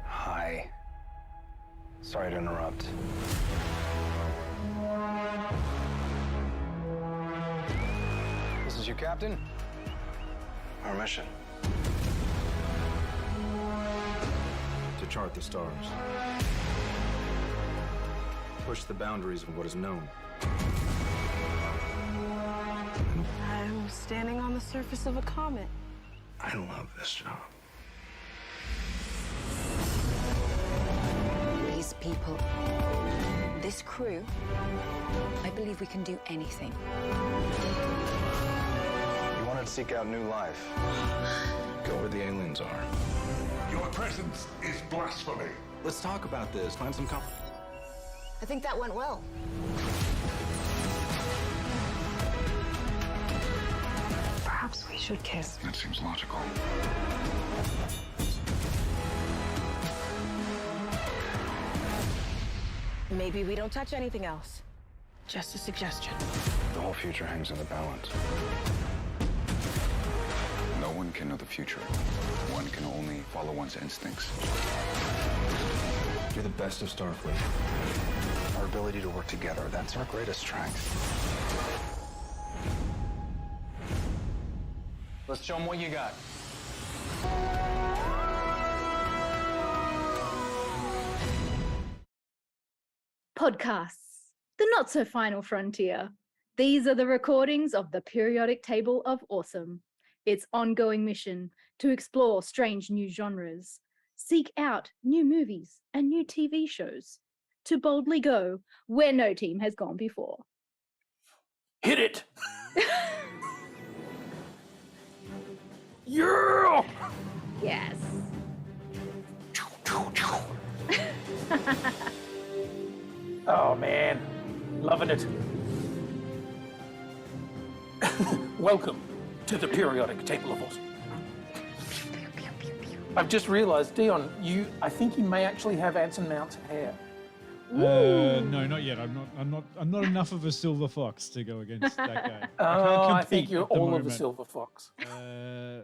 Hi. Sorry to interrupt. This is your captain? Our mission. To chart the stars. Push the boundaries of what is known. I'm standing on the surface of a comet. I love this job. These people, this crew, I believe we can do anything. You wanted to seek out new life. Go where the aliens are. Your presence is blasphemy. Let's talk about this. Find some comfort. I think that went well. Perhaps we should kiss. That seems logical. Maybe we don't touch anything else. Just a suggestion. The whole future hangs in the balance. No one can know the future. One can only follow one's instincts. You're the best of Starfleet. Our ability to work together, that's our greatest strength. Let's show them what you got. Podcasts, the not-so-final frontier. These are the recordings of the periodic table of awesome. Its ongoing mission to explore strange new genres, seek out new movies and new TV shows, to boldly go where no team has gone before. Hit it! Yeah! Yes. Oh man, loving it. Welcome to the periodic table of awesome. I've just realised, Dion, I think you may actually have Anson Mount's hair. No, not yet. I'm not enough of a silver fox to go against that guy. Oh, I compete think you're at the all of a moment. silver fox.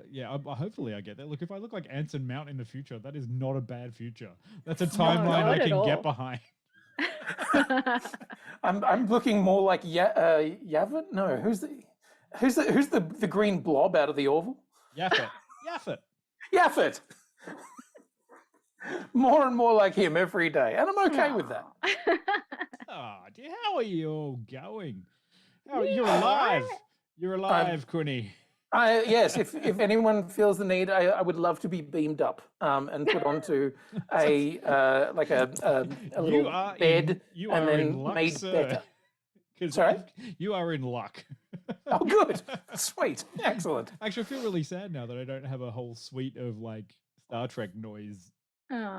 Yeah, hopefully I get that. Look, if I look like Anson Mount in the future, that is not a bad future. That's a timeline not I at can all. get behind. I'm looking more like Yavin. No, who's the green blob out of the Orville? Yaffet. Yaffet. More and more like him every day, and I'm okay with that. Oh, dear, how are you all going? You're alive. You're alive, Quinny. Yes, if anyone feels the need, I would love to be beamed up and put onto a little bed and then made better. Sorry? You are in luck. Oh, good. Sweet. Excellent. Actually, I feel really sad now that I don't have a whole suite of like Star Trek noise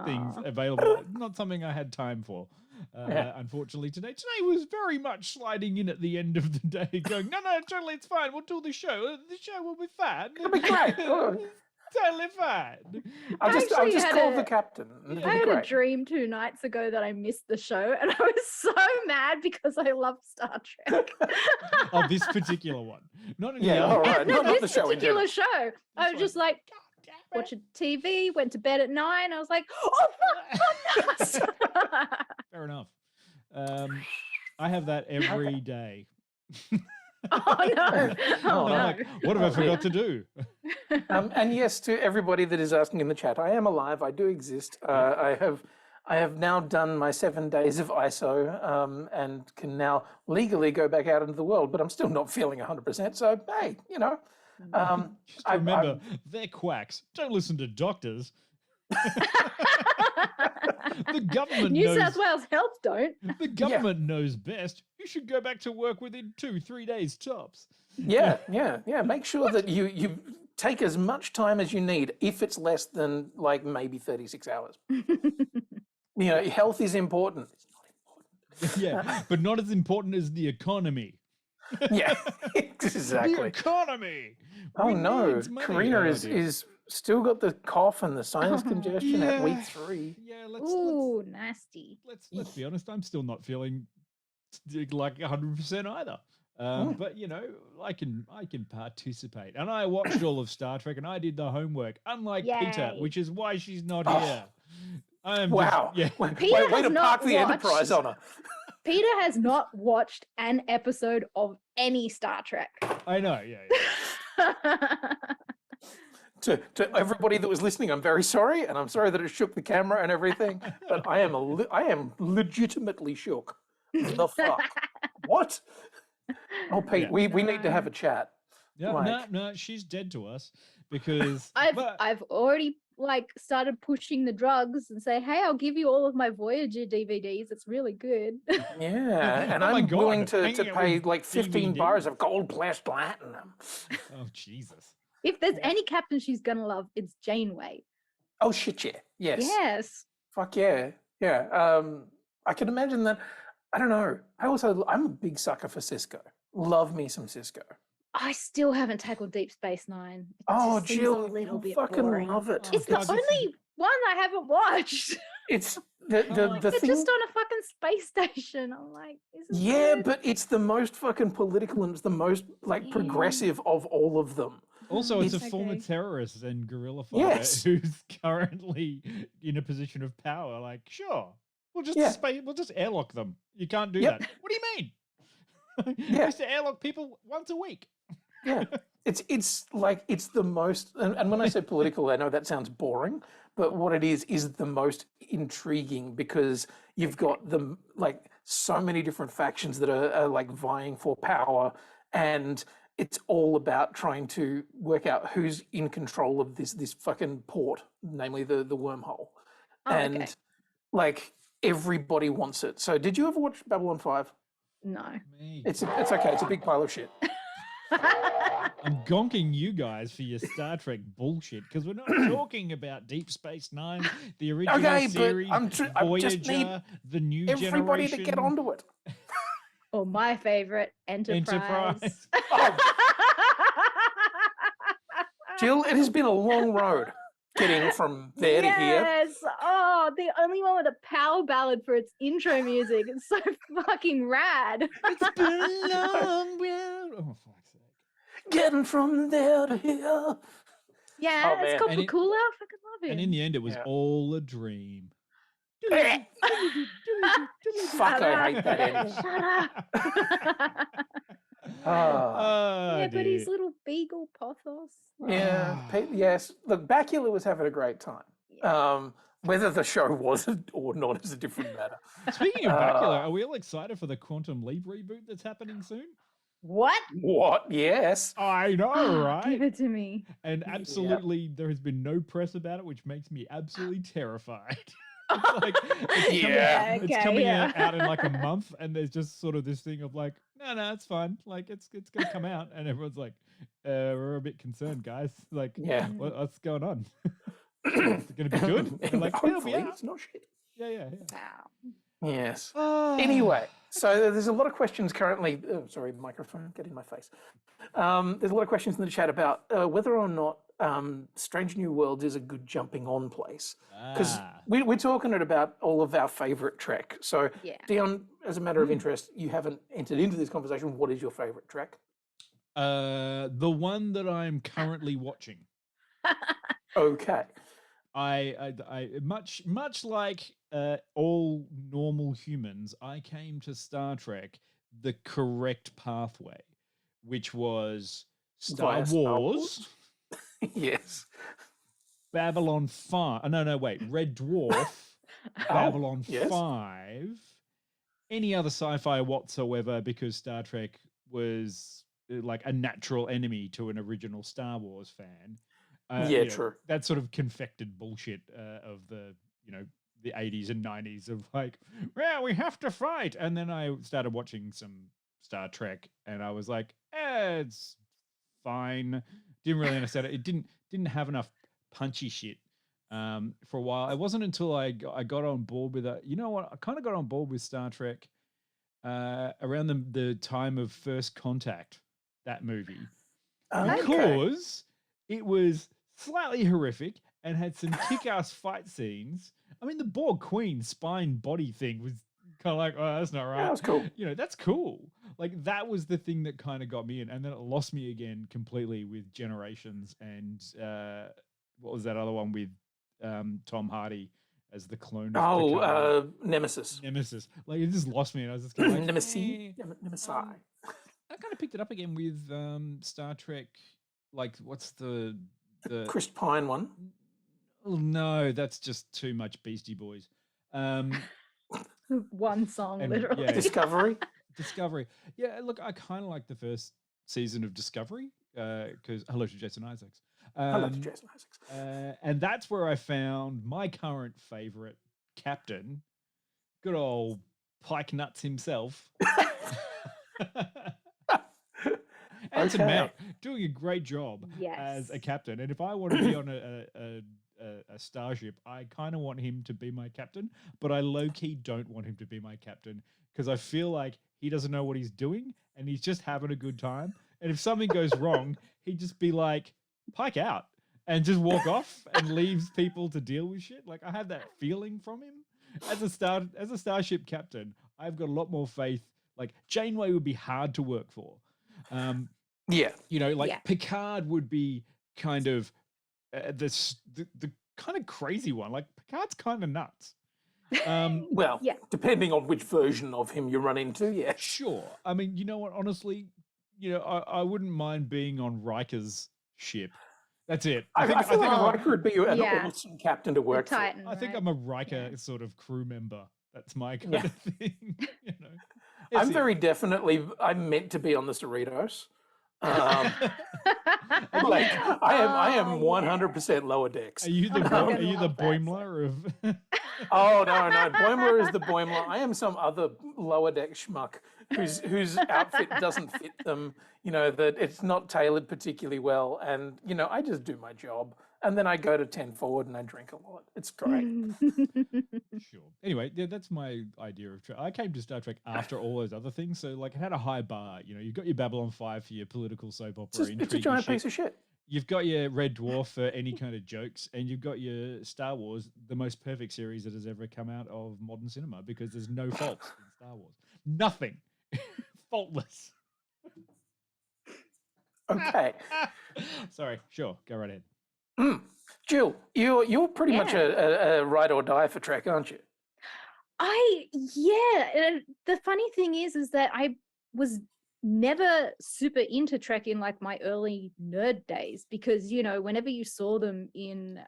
things available. Not something I had time for. Unfortunately, today was very much sliding in at the end of the day, going, no, totally, it's fine. We'll do the show. The show will be fine. It'll be great. Totally fine. I'll just call the captain. I had a dream 2 nights ago that I missed the show, and I was so mad because I love Star Trek. Oh, this particular one. Not in all right. No, not this the show in particular general. show. I was just like, watching TV, went to bed at 9. I was like, oh, fuck, nuts. Fair enough. I have that every day. Oh, no. Oh, no. Like, what have I forgot to do? And yes, to everybody that is asking in the chat, I am alive. I do exist. I have now done my 7 days of ISO and can now legally go back out into the world, but I'm still not feeling 100%. So, hey, Just remember, they're quacks. Don't listen to doctors. The government New knows, South Wales Health don't. The government knows best. You should go back to work within 2-3 days tops. Yeah. Make sure that you take as much time as you need if it's less than like maybe 36 hours. Health is important. It's not important. Yeah, but not as important as the economy. Yeah, exactly. The economy. Oh We no, needs money. Karina Oh, is dear. is still got the cough and the sinus congestion at week 3. Yeah, Ooh, nasty. let's be honest. I'm still not feeling like 100% either. But I can participate, and I watched all of Star Trek, and I did the homework. Unlike Peter, Yay. which is why she's not Oh. here. I'm Wow. Just, yeah. Peter Way has to not park the Enterprise watched- on her. Peter has not watched an episode of any Star Trek. I know. Yeah. To everybody that was listening, I'm very sorry, and I'm sorry that it shook the camera and everything. But I am legitimately shook. The fuck? What? Oh, Pete, Yeah. we need to have a chat. Yeah, Like- no, she's dead to us because I've already started pushing the drugs and say, hey, I'll give you all of my Voyager DVDs. It's really good. Yeah, and Oh my I'm God, willing to hanging out pay with like 15 DVD. bars of gold plus platinum. oh Jesus. If there's any captain she's gonna love, it's Janeway. Oh shit, yeah, yes, Yes. fuck yeah, yeah. I can imagine that. I don't know. I'm a big sucker for Cisco. Love me some Cisco. I still haven't tackled Deep Space Nine. It Oh, just seems Jill, a little you bit fucking boring. love it. Oh, It's the God, this is- only one I haven't watched. It's the They're thing. just on a fucking space station. I'm like, this is Yeah, good. but it's the most fucking political and it's the most like Yeah. progressive of all of them. Also, it's a It's former okay. terrorist and guerrilla fighter Yes. who's currently in a position of power. Like, sure, we'll just Yeah. we'll just airlock them. You can't do Yep. that. What do you mean? Yeah. I used to airlock people once a week. Yeah, it's like it's the most. And when I say political, I know that sounds boring, but what it is the most intriguing because you've got the like so many different factions that are like vying for power, and it's all about trying to work out who's in control of this fucking port, namely the wormhole, Oh, and okay. like everybody wants it. So, did you ever watch Babylon 5? No. Me. It's okay. It's a big pile of shit. I'm gonking you guys for your Star Trek bullshit because we're not talking about Deep Space Nine, the original Okay, but series, I Voyager, just need the new Everybody generation. to get onto it. Or my favorite, Enterprise. Enterprise. Oh, Jill, it has been a long road getting from there to here. Yes. Oh, the only one with a power ballad for its intro music. It's so fucking rad. It's been a long road. Oh, fuck's sake. Getting from there to here. Yeah, Oh, man. it's called And it- Pakula. I fucking love it. And in the end, it was Yeah. all a dream. Fuck, I hate that ending. Shut up. Ah, Yeah, but his dear. little beagle Pothos. yeah, yes. Look, Bakula was having a great time. Whether the show was or not is a different matter. Speaking of Bakula, are we all excited for the Quantum Leap reboot that's happening soon? What? What? Yes. I know, Give right? it to me. And absolutely, there has been no press about it, which makes me absolutely terrified. It's Yeah. it's Okay, coming yeah. out in like a month, and there's just sort of this thing of like, no, it's fine. Like it's gonna come out, and everyone's like, we're a bit concerned, guys. Like, Yeah. what's going on? Is it gonna be good? And like, it'll be Hopefully, out. it's not shit. Yeah. Wow. Yes. Ah. Anyway, so there's a lot of questions currently. Oh, sorry, microphone, get in my face. There's a lot of questions in the chat about whether or not Strange New Worlds is a good jumping on place. Because Ah. we're talking about all of our favourite Trek. So, Yeah. Dion, as a matter of interest, you haven't entered into this conversation. What is your favourite Trek? The one that I'm currently watching. Okay. I much like all normal humans, I came to Star Trek the correct pathway, which was Star Via Star Wars, Yes. Babylon 5. No, wait, Red Dwarf, Babylon yes. 5, any other sci-fi whatsoever, because Star Trek was like a natural enemy to an original Star Wars fan. Yeah, true. That sort of confected bullshit of the, the 80s and 90s of like, well, we have to fight. And then I started watching some Star Trek and I was like, it's fine. Didn't really understand it. It didn't have enough punchy shit for a while. It wasn't until I got on board with it. You know what? I kind of got on board with Star Trek around the time of First Contact, that movie. Okay. Because it was slightly horrific and had some kick-ass fight scenes. I mean, the Borg Queen spine body thing was kind of like, oh, that's not right. That was cool. That's cool. like that was the thing that kind of got me in, and then it lost me again completely with Generations and what was that other one with Tom Hardy as the clone of Picard? Nemesis. Nemesis. Like it just lost me, and I was just kind of like, Nemesis. Nemesis. I kind of picked it up again with Star Trek. Like, what's the Chris Pine one? Oh, no, that's just too much Beastie Boys. One song, and, literally. yeah. Discovery. Discovery. Yeah, look, I kind of like the first season of Discovery because hello to Jason Isaacs. Hello to Jason Isaacs. And that's where I found my current favorite captain, good old Pike Nuts himself. Anson Mount doing a great job as a captain. And if I want to be on a starship, I kind of want him to be my captain, but I low-key don't want him to be my captain because I feel like he doesn't know what he's doing and he's just having a good time. And if something goes wrong, he'd just be like, Pike out, and just walk off and leaves people to deal with shit. Like I have that feeling from him. As a starship captain, I've got a lot more faith. Like Janeway would be hard to work for. Picard would be kind of the kind of crazy one. Like Picard's kind of nuts. Depending on which version of him you run into, yeah. Sure. I mean, you know what? Honestly, I wouldn't mind being on Riker's ship. That's it. I think Riker would be an awesome captain to work Titan, for. I think I'm a Riker sort of crew member. That's my kind of thing. I'm meant to be on the Cerritos. I am 100% lower decks. Are you the Boimler of? Oh no, Boimler is the Boimler. I am some other lower deck schmuck whose outfit doesn't fit them. That it's not tailored particularly well, and I just do my job, and then I go to 10 forward and I drink a lot. It's great. Sure. Anyway, that's my idea of. I came to Star Trek after all those other things, so like it had a high bar. You've got your Babylon 5 for your political soap opera. It's a giant piece of shit. You've got your Red Dwarf for any kind of jokes, and you've got your Star Wars, the most perfect series that has ever come out of modern cinema, because there's no faults in Star Wars. Nothing. Faultless. Okay. Sorry. Sure. Go right ahead. Jill, you're pretty much a ride or die for Trek, aren't you? And the funny thing is that I was never super into Trek in like my early nerd days, because whenever you saw them in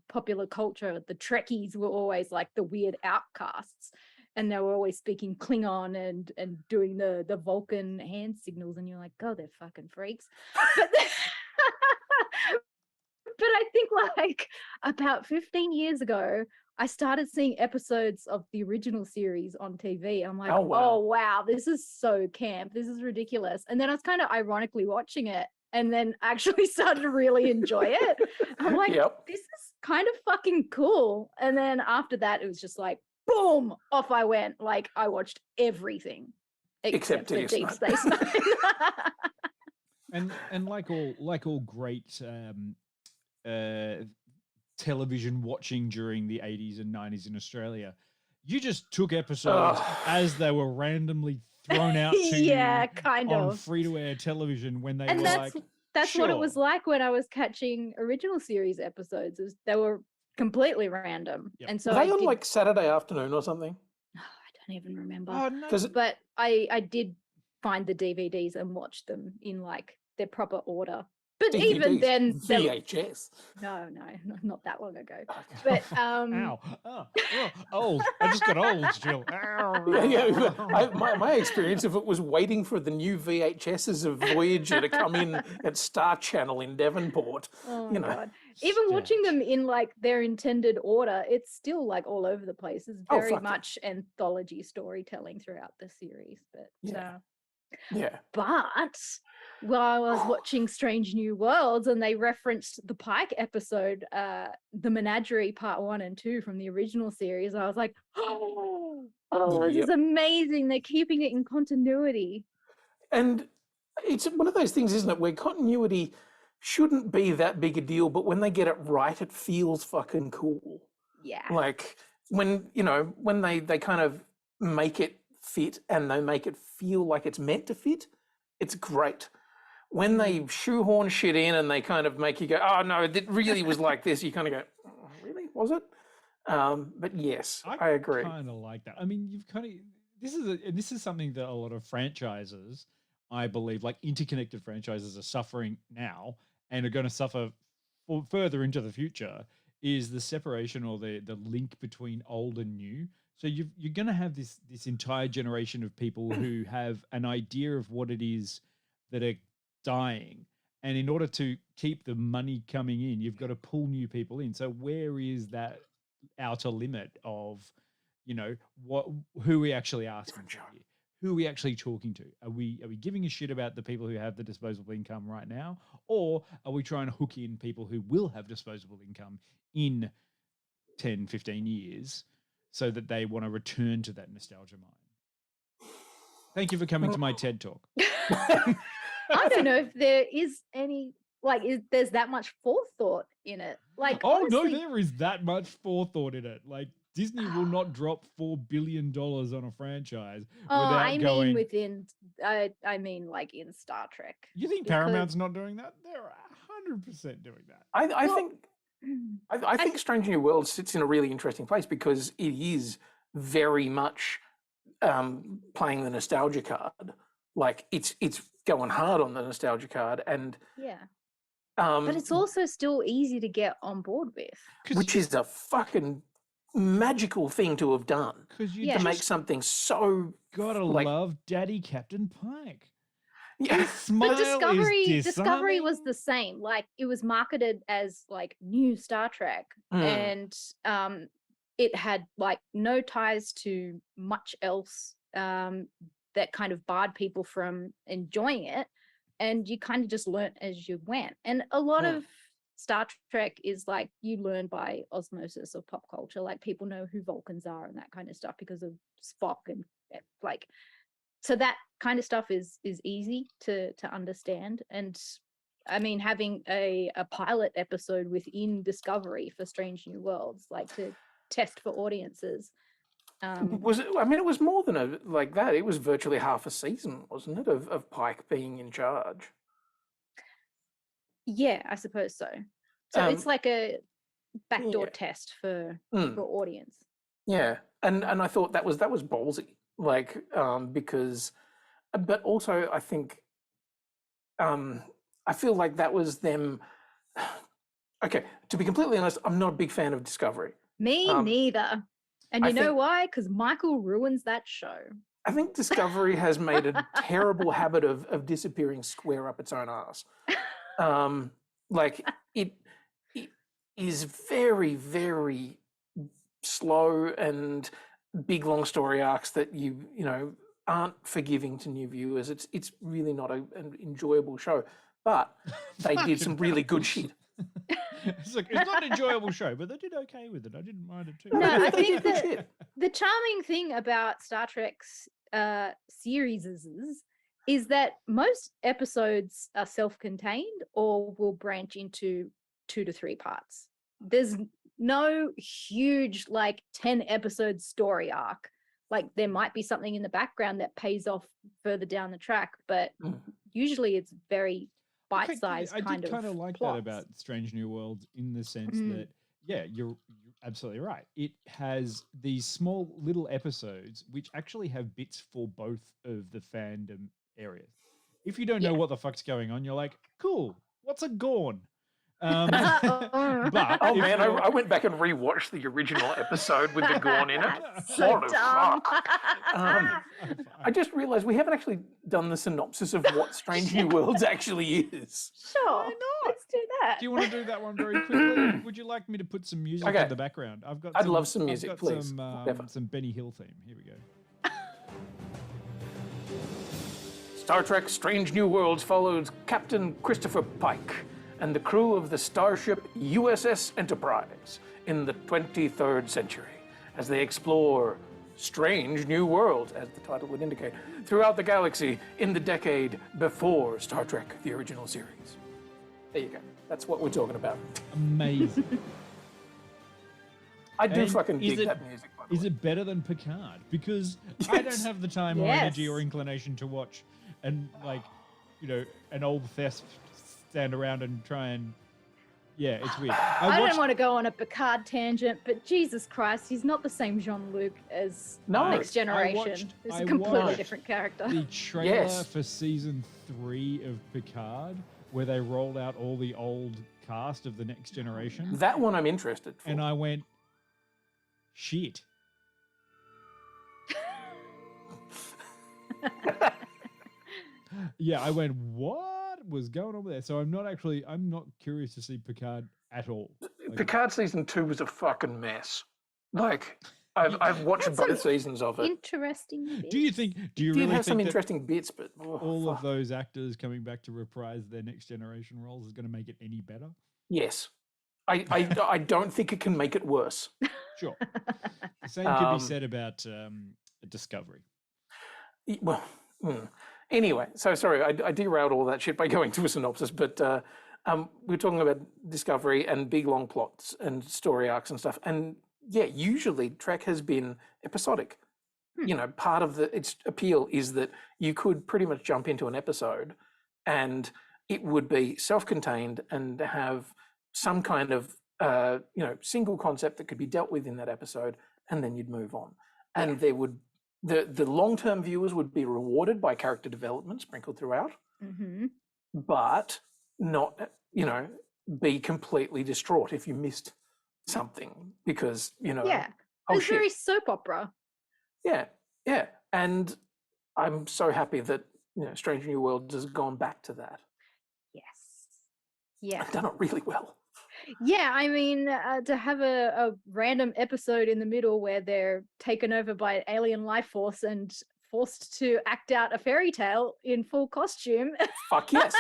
popular culture, the Trekkies were always like the weird outcasts, and they were always speaking Klingon and doing the Vulcan hand signals, and you're like, oh, they're fucking freaks. But I think like about 15 years ago, I started seeing episodes of the original series on TV. I'm like, oh wow, this is so camp. This is ridiculous. And then I was kind of ironically watching it, and then actually started to really enjoy it. I'm like, this is kind of fucking cool. And then after that, it was just like, boom, off I went. Like I watched everything except for Deep Space Nine. and like all great television watching during the 80s and 90s in Australia, you just took episodes as they were randomly thrown out to you on free-to-air television when they that's what it was like when I was catching original series episodes. They were completely random. And so were they on like Saturday afternoon or something? I don't even remember. Oh, no. But I did find the DVDs and watch them in like their proper order. But DVDs, even then, VHS. No, not that long ago. But ow! Old. I just got old, Jill. My experience of it was waiting for the new VHSs of Voyager to come in at Star Channel in Devonport. Oh my God! Even watching them in like their intended order, it's still like all over the place. It's very much anthology storytelling throughout the series. But But while I was watching Strange New Worlds and they referenced the Pike episode, the Menagerie Part 1 and 2 from the original series, I was like, this is amazing. They're keeping it in continuity. And it's one of those things, isn't it, where continuity shouldn't be that big a deal, but when they get it right, it feels fucking cool. Yeah. Like when they kind of make it fit and they make it feel like it's meant to fit, it's great. When they shoehorn shit in and they kind of make you go, oh no, it really was like this, you kind of go, oh, really? Was it? But yes, I agree. I kind of like that. I mean, you've kind of this is something that a lot of franchises, I believe, like interconnected franchises, are suffering now and are going to suffer further into the future. Is the separation or the link between old and new? So you're going to have this entire generation of people who have an idea of what it is that are dying, and in order to keep the money coming in, you've got to pull new people in. So where is that outer limit of, who are we actually asking for here? Who are we actually talking to? Are we giving a shit about the people who have the disposable income right now, or are we trying to hook in people who will have disposable income in 10, 15 years so that they want to return to that nostalgia mine? Thank you for coming to my TED Talk. I don't know if there is any, there's that much forethought in it. Honestly, no, there is that much forethought in it. Like, Disney will not drop $4 billion on a franchise without going. I mean, like in Star Trek. You think Paramount's not doing that? They're 100% doing that. I think Strange New Worlds sits in a really interesting place because it is very much playing the nostalgia card. Like it's going hard on the nostalgia card, and but it's also still easy to get on board with, which is a fucking magical thing to have done. To make something so love Daddy Captain Pike. Yeah, but Discovery was the same. Like, it was marketed as like new Star Trek, and it had like no ties to much else that kind of barred people from enjoying it, and you kind of just learnt as you went. And a lot of Star Trek is like you learn by osmosis of pop culture. Like, people know who Vulcans are and that kind of stuff because of Spock, and like, so that kind of stuff is easy to understand. And I mean, having a pilot episode within Discovery for Strange New Worlds, like, to test for audiences. Was it? I mean, it was more than that. It was virtually half a season, wasn't it, of Pike being in charge? Yeah, I suppose so. So it's like a backdoor test for audience. Yeah, and I thought that was ballsy, like, because, but also I think, I feel like that was them. Okay, to be completely honest, I'm not a big fan of Discovery. Me neither. And you know why? Because Michael ruins that show. I think Discovery has made a terrible habit of disappearing square up its own ass. Like, it is very, very slow and big, long story arcs that you aren't forgiving to new viewers. It's really not an enjoyable show, but they did some really good shit. It's not an enjoyable show, but they did okay with it. I didn't mind it too. No, I think the charming thing about Star Trek's series is that most episodes are self-contained or will branch into 2 to 3 parts. There's no huge 10 episode story arc. Like, there might be something in the background that pays off further down the track, but usually it's very bite-sized I kind did kind of like plots. that about Strange New Worlds, in the sense that, you're absolutely right. It has these small little episodes which actually have bits for both of the fandom areas. If you don't know what the fuck's going on, you're like, cool, what's a Gorn? But I went back and rewatched the original episode with the Gorn in it. So dumb. I just realized we haven't actually done the synopsis of what Strange New Worlds actually is. Sure. Why not? Let's do that. Do you want to do that one very quickly? Would you like me to put some music in the background? I'd love some music, please. Some Benny Hill theme. Here we go. Star Trek Strange New Worlds follows Captain Christopher Pike and the crew of the starship USS Enterprise in the 23rd century as they explore strange new worlds, as the title would indicate, throughout the galaxy in the decade before Star Trek, the original series. There you go. That's what we're talking about. Amazing. I do fucking dig that music, by by the Is way. it better than Picard? Because I don't Yes. have the time or energy or inclination to watch and an old theft stand around and try and it's weird. I don't want to go on a Picard tangent, but Jesus Christ, he's not the same Jean-Luc as No. Next Generation. It's a completely different character. the trailer for season 3 of Picard, where they rolled out all the old cast of the Next Generation, That one I'm interested for. and I went, shit. Yeah, I went, what was going on with that? So I'm not curious to see Picard at all. Like, Picard season 2 was a fucking mess. Like, I've watched both seasons of it. Interesting bits. do you It really has some think that interesting bits, but all of those actors coming back to reprise their Next Generation roles is going to make it any better? yes, I don't think it can make it worse. Sure. The same could be said about Discovery. Well, anyway, so sorry, I derailed all that shit by going to a synopsis, but we're talking about Discovery and big long plots and story arcs and stuff. And yeah, usually Trek has been episodic. You know, part of its appeal is that you could pretty much jump into an episode and it would be self-contained and have some kind of single concept that could be dealt with in that episode, and then you'd move on. And there would the long-term viewers would be rewarded by character development sprinkled throughout, but not be completely distraught if you missed something because Yeah. oh It's shit. very soap opera. Yeah, and I'm so happy that Strange New Worlds has gone back to that. Yes. Yeah. I've done it really well. Yeah, I mean, to have a random episode in the middle where they're taken over by an alien life force and forced to act out a fairy tale in full costume. Fuck yes.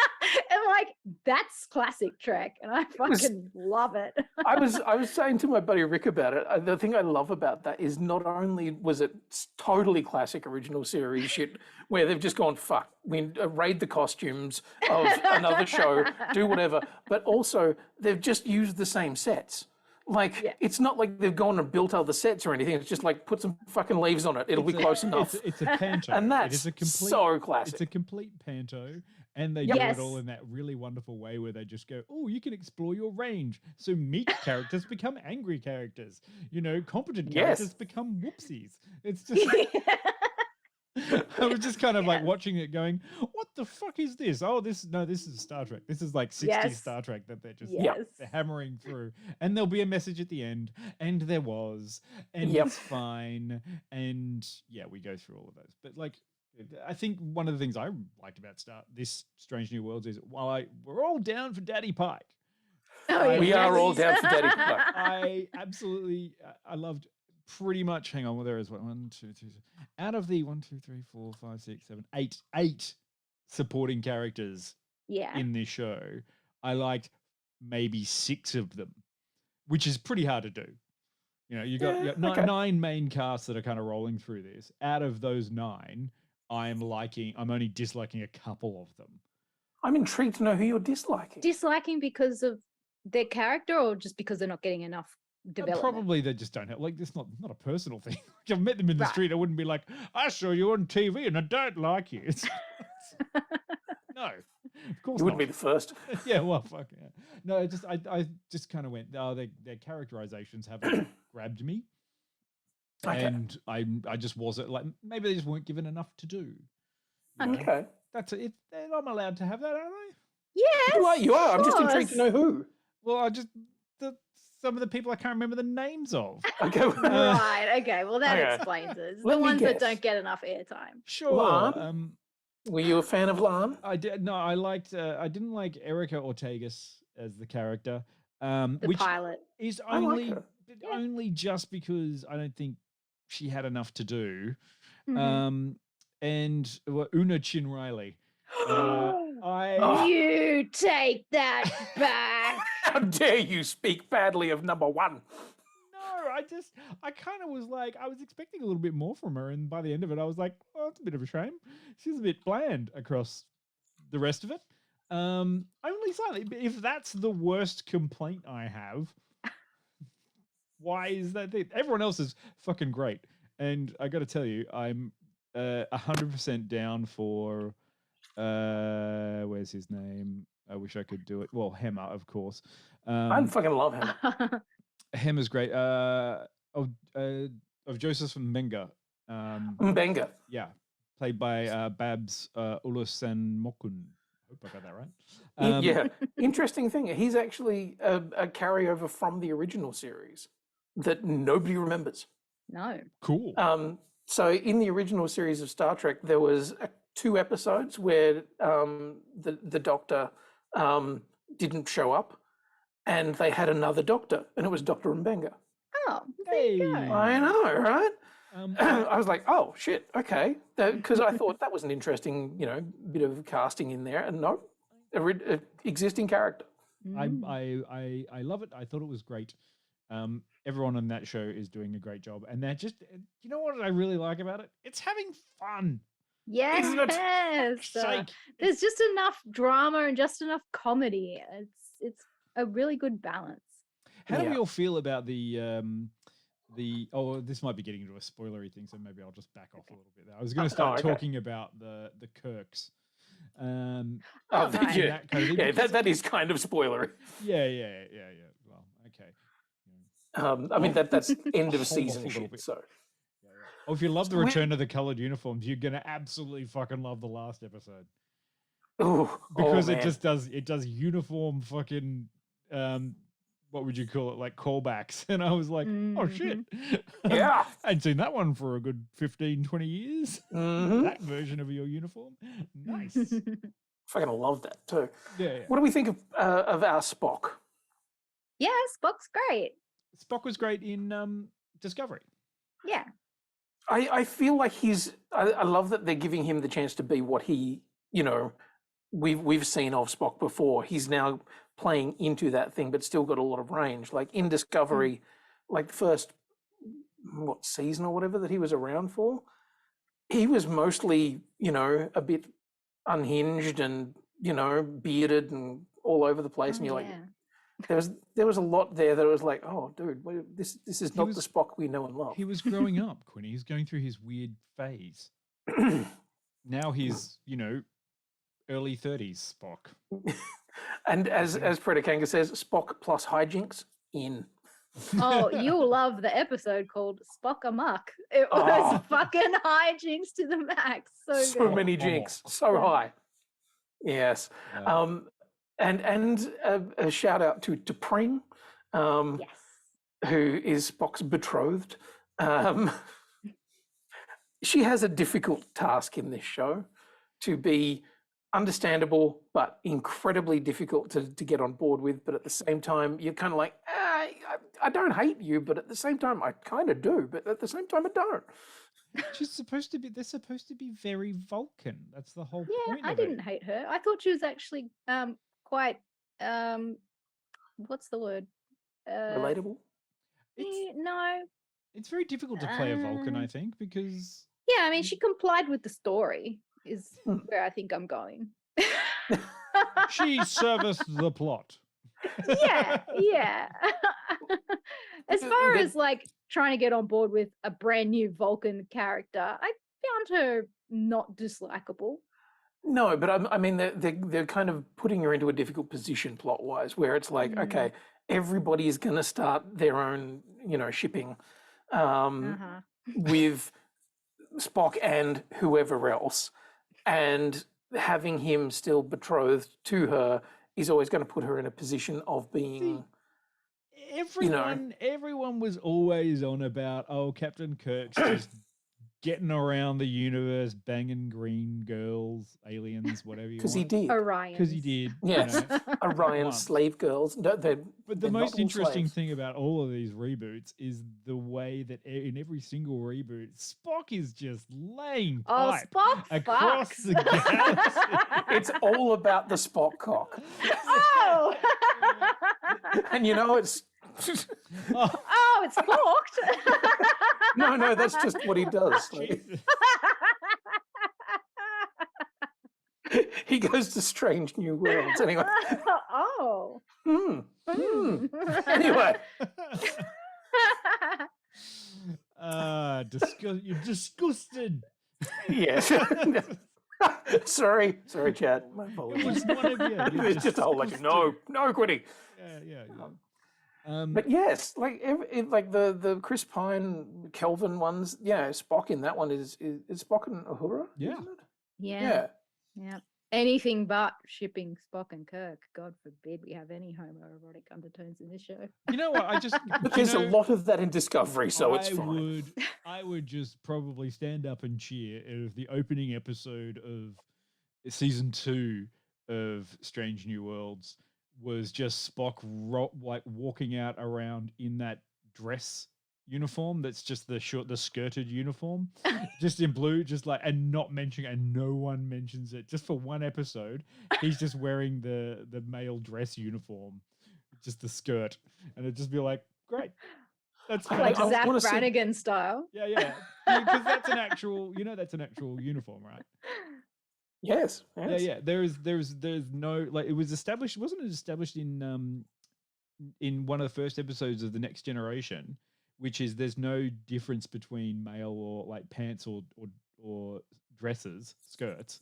And like, that's classic Trek, and I fucking love it. I was saying to my buddy Rick about it. The thing I love about that is not only was it totally classic original series shit where they've just gone fuck, we raid the costumes of another show, do whatever, but also they've just used the same sets. Like it's not like they've gone and built other sets or anything. It's just like put some fucking leaves on it. It'll be close enough. It's a panto, and that's it is a complete, so classic. It's a complete panto, and they do it all in that really wonderful way where they just go, "Oh, you can explore your range." So meek characters become angry characters. Competent characters become whoopsies. It's just. I was just kind of like watching it going, what the fuck is this? Oh, this is Star Trek. This is like 60s Star Trek that they're just they're hammering through. And there'll be a message at the end. And there was. And it's fine. And yeah, we go through all of those. But like, I think one of the things I liked about this Strange New Worlds is we're all down for Daddy Pike. We are all down for Daddy Pike. I absolutely, I loved pretty much, hang on, well, there is 1, 2, 3, out of the 1, 2, 3, 4, 5, 6, 7, 8 supporting characters in this show, I liked maybe 6 of them, which is pretty hard to do. You got 9 main casts that are kind of rolling through this. Out of those 9, I'm only disliking a couple of them. I'm intrigued to know who you're disliking. Disliking because of their character or just because they're not getting enough development? Probably they just don't have, like, it's not a personal thing. I've met them in the street. I wouldn't be like, I saw you on TV and I don't like you. No, of course you wouldn't not. be the first. Yeah, well, fuck yeah. No, I just kind of went, their characterizations haven't grabbed me. Okay. And I just wasn't, like, maybe they just weren't given enough to do. Okay. That's it. I'm allowed to have that, aren't I? Yes. You are. I'm just intrigued to know who. Well, some of the people I can't remember the names of. Okay. Right. Okay. Well, that explains it. It's the ones that don't get enough airtime. Sure. Lan? Were you a fan of Lan? I did. No, I liked. I didn't like Erica Ortegas as the character. The pilot is only just because I don't think she had enough to do. And Una Chin Riley. You take that back. How dare you speak badly of number 1? No, I kind of was like, I was expecting a little bit more from her, and by the end of it, I was like, oh, it's a bit of a shame. She's a bit bland across the rest of it. Only slightly. If that's the worst complaint I have, why is that thing? Everyone else is fucking great. And I got to tell you, I'm 100% down for, where's his name? I wish I could do it. Well, Hemmer, of course. I fucking love him. Hemmer's great. Of Joseph Mbenga. Mbenga. Yeah, played by Babs Olusanmokun. Hope I got that right. Yeah, interesting thing. He's actually a carryover from the original series that nobody remembers. No. Cool. So in the original series of Star Trek, there was 2 episodes where the Doctor didn't show up, and they had another Doctor, and it was Dr. Mbenga. Oh, there you go. I know, right? I was like, oh shit, okay, because I thought that was an interesting, bit of casting in there, and no, existing character. I love it. I thought it was great. Everyone on that show is doing a great job, and they're just, you know what I really like about it? It's having fun. Yes. There's just enough drama and just enough comedy. It's a really good balance. How do we all feel about the this might be getting into a spoilery thing, so maybe I'll just back off a little bit there. I was going to start talking about the Kirks. right. Yeah, that kind of thing, that is kind of spoilery. Yeah. Well, okay. I mean that's end of Hold season off a little shit. bit. So Oh, if you love the return of the colored uniforms, you're gonna absolutely fucking love the last episode. Because it just does uniform fucking what would you call it, like callbacks, and I was like, oh shit, Yeah. I hadn't seen that one for a good 15-20 years. That version of your uniform, nice. Fucking love that too. Yeah. What do we think of our Spock? Yeah, Spock's great. Spock was great in Discovery. Yeah. I feel like I love that they're giving him the chance to be what he, we've seen of Spock before. He's now playing into that thing, but still got a lot of range. Like in Discovery, like the first season or whatever that he was around for, he was mostly, a bit unhinged and, bearded and all over the place. And you're like, there was a lot there that was like, oh, dude, this is not the Spock we know and love. He was growing up, Quinny. He's going through his weird phase. Now he's, early 30s Spock. And as Predacanga says, Spock plus hijinks in. Oh, you'll love the episode called Spock Amok. It was fucking hijinks to the max. So good. Many jinx, so high. Yes. Yeah. And a shout out to Pring, Yes. who is Spock's betrothed. She has a difficult task in this show to be understandable, but incredibly difficult to get on board with. But at the same time, you're kind of like, I don't hate you, but at the same time, I kind of do. But at the same time, I don't. They're supposed to be very Vulcan. That's the whole point. I didn't hate her. I thought she was actually quite what's the word? Relatable? No. It's very difficult to play a Vulcan, I think, because Yeah, I mean, she complied with the story, is where I think I'm going. she serviced the plot. Yeah. As far as like trying to get on board with a brand new Vulcan character, I found her not dislikable. No, but I mean, they're kind of putting her into a difficult position plot-wise, where it's like, okay, everybody is going to start their own, shipping with Spock and whoever else, and having him still betrothed to her is always going to put her in a position of being. Everyone was always on about, Captain Kirk's just getting around the universe, banging green girls, aliens, whatever you want. Because he did. Orion. Because he did. Yes. Orion slave girls. No, but the most interesting thing about all of these reboots is the way that in every single reboot, Spock is just laying pipe Spock across fucks. the galaxy. It's all about the Spock cock. Oh! And it's... it's forked. No, that's just what he does. He goes to strange new worlds. Anyway. Oh. Anyway. You're disgusted. Yes. sorry, Chad. My It apologies. was one of you. You're It's just a whole like, no, Quinny. Yeah. But yes, like like the Chris Pine, Kelvin ones, Spock in that one is Spock and Uhura, Yeah. isn't it? Yeah. Anything but shipping Spock and Kirk. God forbid we have any homoerotic undertones in this show. You know what? But there's a lot of that in Discovery, so it's fine. I would just probably stand up and cheer if the opening episode of season 2 of Strange New Worlds was just Spock like walking out around in that dress uniform that's just the skirted uniform, just in blue, just like, and not mentioning, and no one mentions it, just for one episode he's just wearing the male dress uniform, just the skirt, and it'd just be like, great, that's like fantastic. Zach Brannigan style. Yeah, because that's an actual uniform, right? Yes. Yeah. There's no, like, it was established. Wasn't it established in one of the first episodes of The Next Generation, which is there's no difference between male or like pants or dresses, skirts,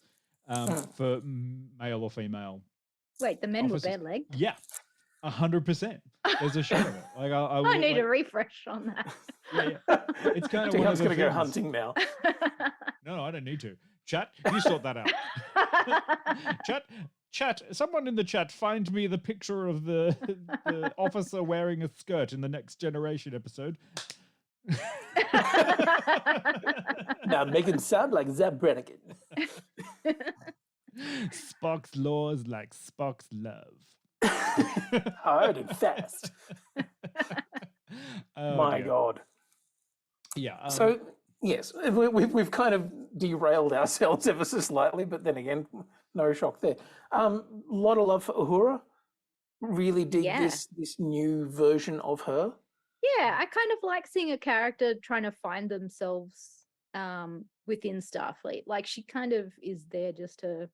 for male or female. Wait, the men officers. were bare legged? Yeah, 100%. There's a shot of it. Like I need a refresh on that. Yeah. It's kind of. Dion's gonna go hunting now. No, I don't need to. Chat, you sort that out. Chat, someone in the chat find me the picture of the officer wearing a skirt in the Next Generation episode. Now make it sound like Zach Brannigan. Spock's laws like Spock's love. Hard and fast. My God. Yeah. So yes, we've kind of derailed ourselves ever so slightly, but then again, no shock there. Lot of love for Uhura. Really dig this new version of her. Yeah, I kind of like seeing a character trying to find themselves within Starfleet. Like, she kind of is there just to,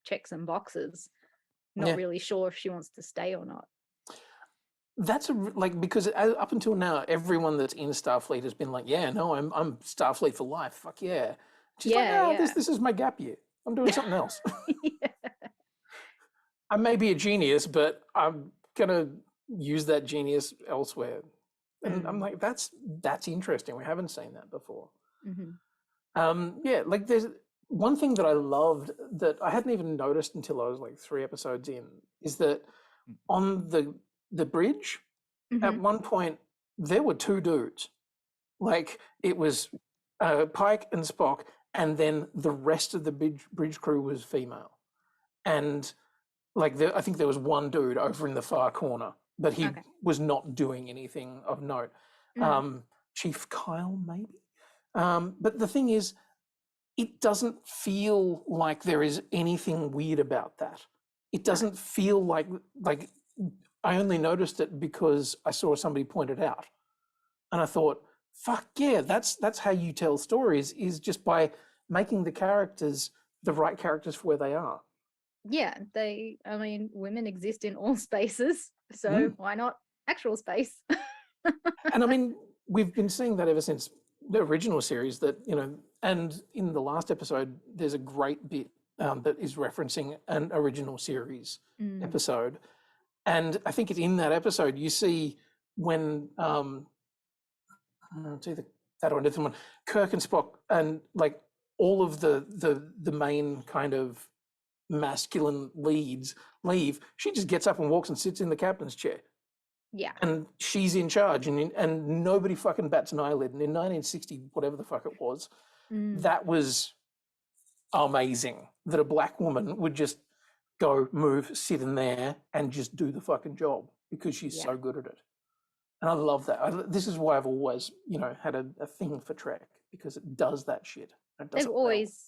check some boxes. Not really sure if she wants to stay or not. That's because up until now, everyone that's in Starfleet has been like, yeah, no, I'm Starfleet for life. Fuck yeah. She's like, no, this is my gap year. I'm doing something else. I may be a genius, but I'm gonna use that genius elsewhere. And I'm like, that's interesting. We haven't seen that before. Like there's one thing that I loved that I hadn't even noticed until I was like 3 episodes in, is that on the bridge, at one point there were 2 dudes. Like, it was Pike and Spock, and then the rest of the bridge crew was female. And like, I think there was one dude over in the far corner, but he was not doing anything of note. Chief Kyle, maybe. But the thing is, it doesn't feel like there is anything weird about that. It doesn't feel like I only noticed it because I saw somebody point it out, and I thought, fuck yeah, that's how you tell stories, is just by making the characters the right characters for where they are. Yeah, women exist in all spaces, so why not actual space? And I mean, we've been seeing that ever since the original series, that, and in the last episode, there's a great bit that is referencing an original series episode. And I think it's in that episode you see when it's either that or a different one, Kirk and Spock, and like all of the main kind of masculine leads leave. She just gets up and walks and sits in the captain's chair. Yeah. And she's in charge, and nobody fucking bats an eyelid. And in 1960, whatever the fuck it was, that was amazing, that a black woman would just go, move, sit in there and just do the fucking job, because she's so good at it. And I love that. This is why I've always, had a thing for Trek, because it does that shit. They've always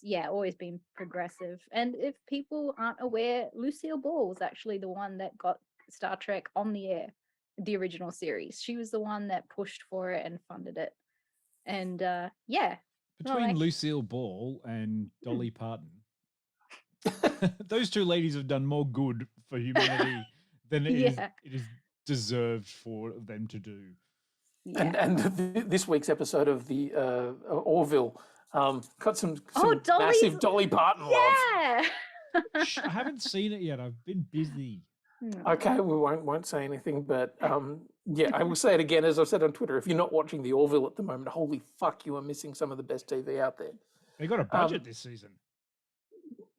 been progressive. And if people aren't aware, Lucille Ball was actually the one that got Star Trek on the air, the original series. She was the one that pushed for it and funded it. And between Lucille Ball and Dolly Parton, those 2 ladies have done more good for humanity than it is deserved for them to do. Yeah. And this week's episode of the Orville got some Dolly's- massive Dolly Parton love. Yeah. Shh, I haven't seen it yet. I've been busy. Okay, we won't say anything, but yeah, I will say it again, as I've said on Twitter. If you're not watching the Orville at the moment, holy fuck, you are missing some of the best TV out there. They got a budget this season.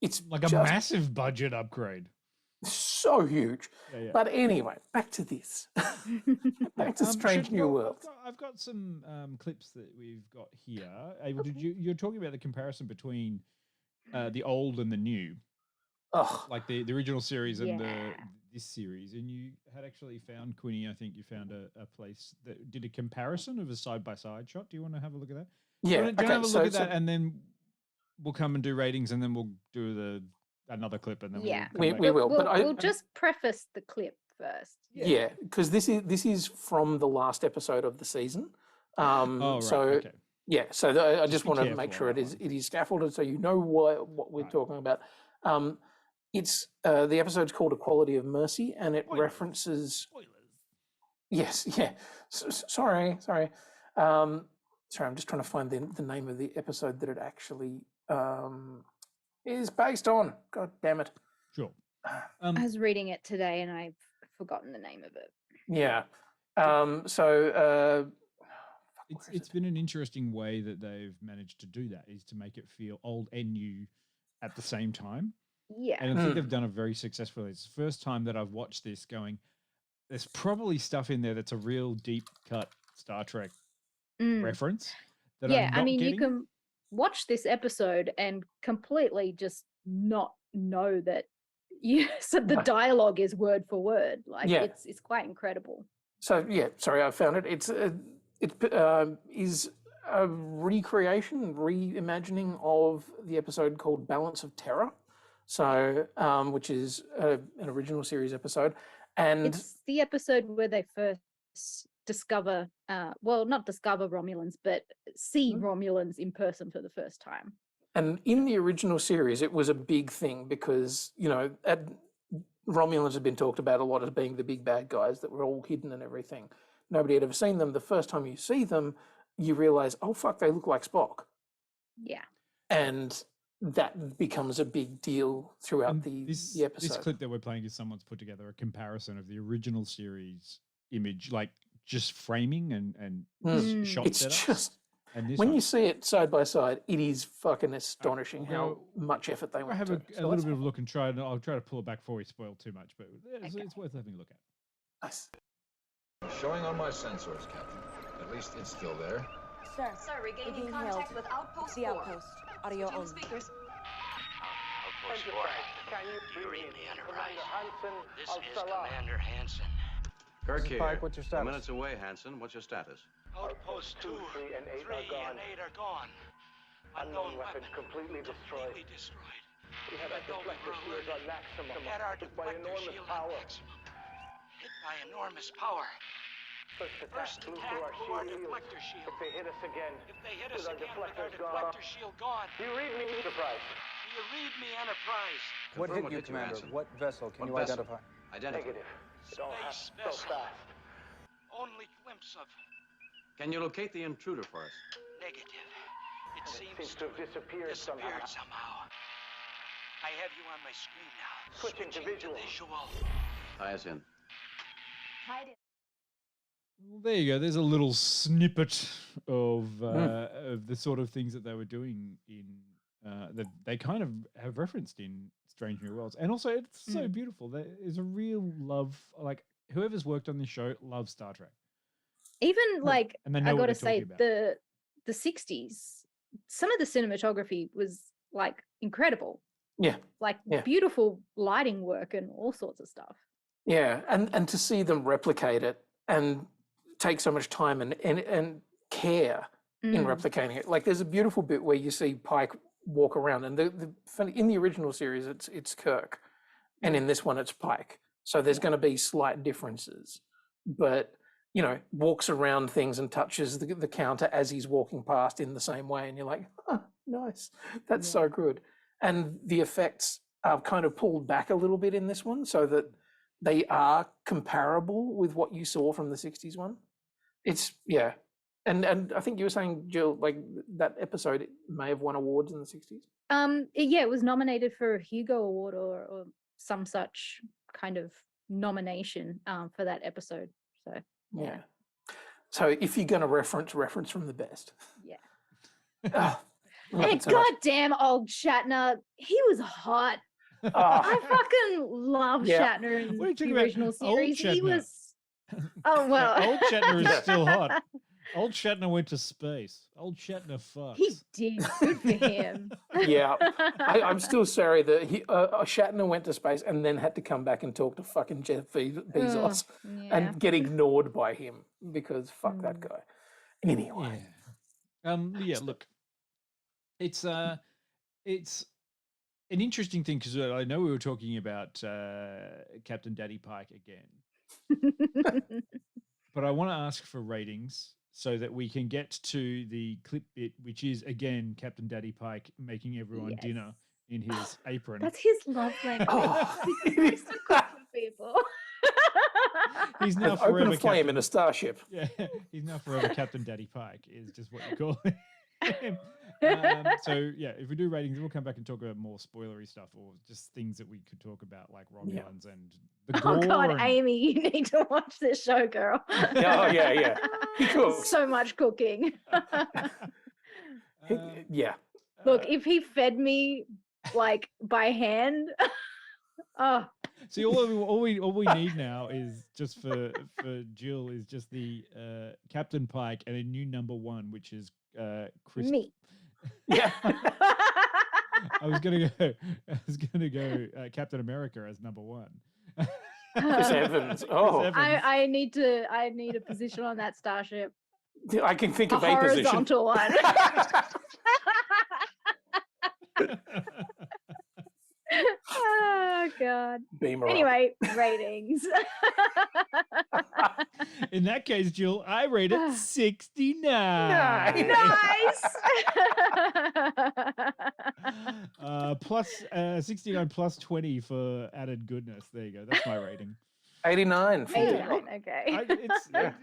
It's Like a just massive budget upgrade. so huge. Yeah. But anyway, back to this. Back to Strange New Worlds. I've got some clips that we've got here. You're talking about the comparison between the old and the new, Oh, like the original series and Yeah. this series, and you had actually found, Quinny, I think you found a place that did a comparison of a side-by-side shot. Do you want to have a look at that? yeah. Do you want to Okay, have a look at that, and then we'll come and do ratings, and then we'll do another clip, and then Yeah. we'll come we back. will. But We'll just preface the clip first. yeah, because this is from the last episode of the season. Oh, right. So Okay. yeah, so I just be want to careful make on sure that it is scaffolded, so you know what we're Right. talking about. It's the episode's called "Equality of Mercy," and it Spoilers. references. Spoilers. Yes, yeah. Sorry. Sorry, I'm just trying to find the name of the episode that it actually is based on. God damn it. Sure. I was reading it today and I've forgotten the name of it. Yeah. It's been an interesting way that they've managed to do that, is to make it feel old and new at the same time. Yeah. And I think they've done it very successfully. It's the first time that I've watched this going, there's probably stuff in there that's a real deep cut Star Trek reference. That Yeah, I'm I not mean, you getting. can watch this episode and completely just not know that so the dialogue is word for word. Like Yeah. it's quite incredible. So yeah, sorry, I found it. It is a recreation, reimagining of the episode called "Balance of Terror," so which is an original series episode, and It's the episode where they first discover, well, not discover Romulans, but see Romulans in person for the first time. and in the original series, it was a big thing because Romulans had been talked about a lot as being the big bad guys that were all hidden and everything. Nobody had ever seen them. The first time you see them, you realize, oh fuck, they look like Spock. Yeah. And that becomes a big deal throughout And the this episode. clip that we're playing is someone's put together a comparison of the original series image, like just framing and shot It's setups. just And this when one. you see it side by side, it is fucking astonishing we'll how go- much effort they I went have to. a So little let's bit of have a look and try, and I'll try to pull it back before we spoil too much, but it's worth having a look at. nice. Showing on my sensors, Captain. At least it's still there. Sir, Sir, regaining being contact held. with Outpost the 4. outpost. Audio Switching on. speakers. Outpost 4. You read me, Enterprise. This is Commander Hansen. Kirk here. Pike, what's your status? 2 minutes away, Hansen. What's your status? Outpost 2, 3, and 8 are gone. Unknown weapons completely destroyed. We had our deflector shields on maximum. We had our deflector shield on maximum. Hit by enormous power. First attack blew our deflector shield. If they hit us again, with our deflector shield gone. Do you read me, Enterprise? Do you read me, Enterprise? What Confirm hit you, Commander? Hansen. What vessel can What you vessel? identify? Identify. It all happened so fast. Only glimpse of Can you locate the intruder for us? negative. It seems to have disappeared somehow. I have you on my screen now. Switching to visual. Tie us in. Well, there you go. There's a little snippet of the sort of things that they were doing in that they kind of have referenced in Strange New Worlds, and also it's so beautiful. There is a real love. Like whoever's worked on this show loves Star Trek. Even like And they know I what gotta they're say, talking about. the 60s, some of the cinematography was like incredible. Yeah, Like Yeah. beautiful lighting work and all sorts of stuff. yeah, and to see them replicate it and take so much time and care in replicating it. Like there's a beautiful bit where you see Pike walk around, and in the original series it's Kirk, and in this one it's Pike. So there's going to be slight differences, but walks around things and touches the counter as he's walking past in the same way, and you're like, oh, nice, that's so good. And the effects are kind of pulled back a little bit in this one, so that they are comparable with what you saw from the 60s one. It's and I think you were saying, Jill, like that episode it may have won awards in the 60s. It was nominated for a Hugo Award or some such kind of nomination for that episode. So Yeah. So if you're going to reference from the best. Yeah. And goddamn old Shatner, he was hot. I fucking love Shatner in the original series. He was. Oh well. Old Shatner is still hot. Old Shatner went to space. Old Shatner fucks. He did. Good for him. Yeah. I'm still sorry that Shatner went to space and then had to come back and talk to fucking Jeff Bezos and get ignored by him because fuck that guy. Anyway. Yeah. Look, it's an interesting thing because I know we were talking about Captain Daddy Pike again, but I want to ask for ratings so that we can get to the clip bit, which is again Captain Daddy Pike making everyone dinner in his apron. That's his love language. He used to cook for people. He's now An forever open flame Captain, in a starship. Yeah, he's now forever Captain Daddy Pike is just what you call him. So yeah, if we do ratings, we'll come back and talk about more spoilery stuff or just things that we could talk about, like Romulans and the gore. Oh God, and... Amy, you need to watch this show, girl. Yeah. He cooks. So much cooking. Yeah. Look, if he fed me like by hand, oh. See, all we need now is just for Jill is just the Captain Pike and a new number one, which is Chris. Me. Yeah. I was gonna go Captain America as number one. Chris Evans. Oh, Chris Evans. I need a position on that starship. I can think A of a position. horizontal one. Oh God. Beamer Anyway, ratings. In that case, Jill, I rate it 69. Nice. Plus 69 plus 20 for added goodness. There you go. That's my rating. 89. 89, okay.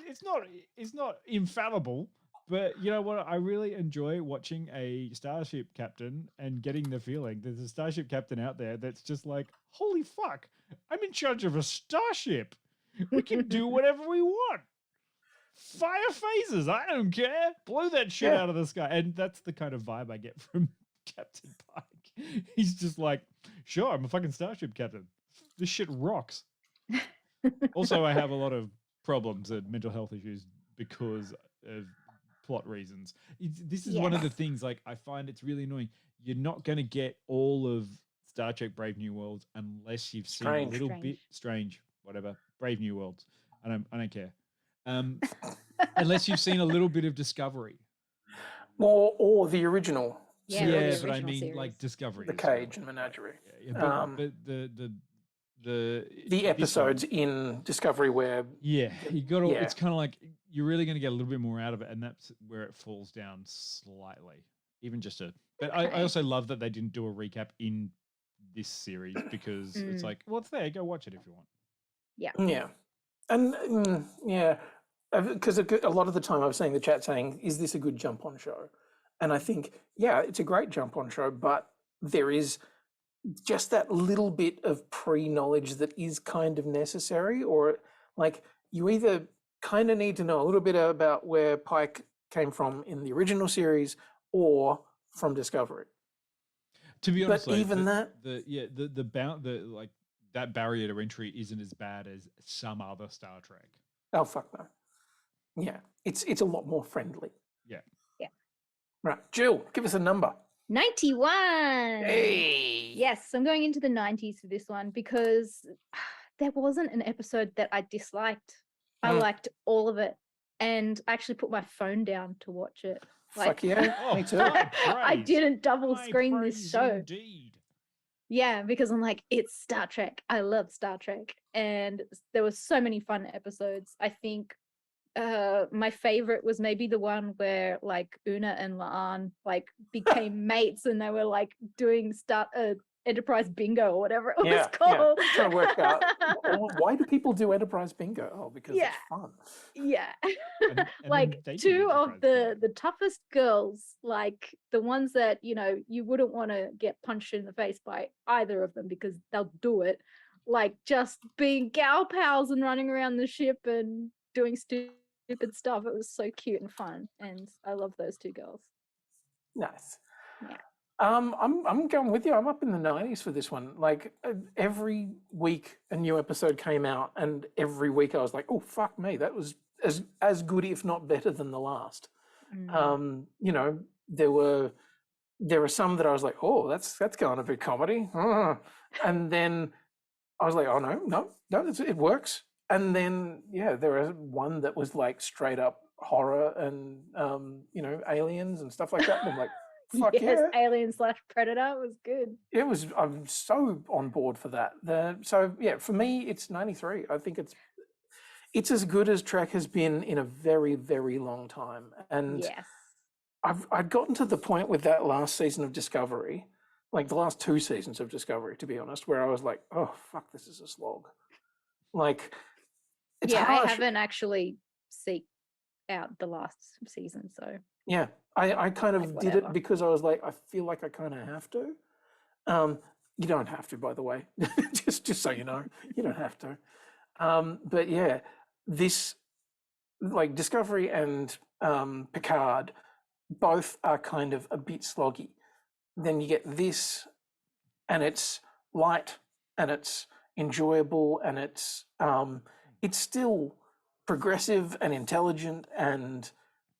It's not infallible, but you know what? I really enjoy watching a starship captain and getting the feeling there's a starship captain out there that's just like, holy fuck, I'm in charge of a starship. We can do whatever we want. Fire phasers, I don't care. Blow that shit out of the sky. And that's the kind of vibe I get from Captain Pike. He's just like, sure, I'm a fucking starship captain. This shit rocks. Also, I have a lot of problems and mental health issues because of plot reasons. This is one of the things, like, I find it's really annoying. You're not going to get all of Star Trek Brave New Worlds unless you've seen a little bit whatever, Brave New Worlds. I don't care. Unless you've seen a little bit of Discovery. Or the original. Yeah, but I mean, like Discovery. The Cage and Menagerie. But the episodes in Discovery where you got all. It's kind of like you're really going to get a little bit more out of it, and that's where it falls down slightly. Even just a. But I also love that they didn't do a recap in this series because it's like, well, it's there. Go watch it if you want. Yeah, and because a lot of the time I was seeing the chat saying, "Is this a good jump on show?" And I think, yeah, it's a great jump on show, but there is just that little bit of pre-knowledge that is kind of necessary, or like you either kind of need to know a little bit about where Pike came from in the original series or from Discovery. To be honest, but even that barrier to entry isn't as bad as some other Star Trek. Oh fuck no. Yeah, it's a lot more friendly. Yeah. Right, Jill, give us a number. 91. Hey. Yes, I'm going into the 90s for this one because there wasn't an episode that I disliked. I liked all of it, and I actually put my phone down to watch it. Fuck yeah, me too. I didn't double screen praise this show. Indeed. Yeah, because I'm like, it's Star Trek. I love Star Trek, and there were so many fun episodes. I think my favorite was maybe the one where like Una and Laan like became mates and they were like doing Enterprise Bingo or whatever it was called. Yeah. Trying to work out why do people do Enterprise Bingo? Oh, because it's fun. Yeah. And Like then they two did of Enterprise the toughest girls, like the ones that, you know, you wouldn't want to get punched in the face by either of them because they'll do it. Like just being gal pals and running around the ship and doing stupid stuff. It was so cute and fun. And I love those two girls. Nice. Yeah. I'm going with you. I'm up in the 90s for this one. Like every week a new episode came out, and every week I was like, "Oh fuck me, that was as good, if not better, than the last." Mm. You know, there were some that I was like, "Oh, that's going to be comedy," and then I was like, "Oh no, it works." And then there was one that was like straight up horror and you know, aliens and stuff like that. And I'm like, fuck yes, Alien/Predator was good. It was. I'm so on board for that. So for me, it's 93. I think it's as good as Trek has been in a very, very long time. And yes, I'd gotten to the point with that last season of Discovery, like the last 2 seasons of Discovery, to be honest, where I was like, oh fuck, this is a slog. Like, it's harsh. I haven't actually seeked out the last season, so yeah. I kind of did it because I was like, I feel like I kind of have to. You don't have to, by the way. just so you know, you don't have to. But yeah, this, like Discovery and Picard, both are kind of a bit sloggy. Then you get this, and it's light, and it's enjoyable, and it's still progressive and intelligent and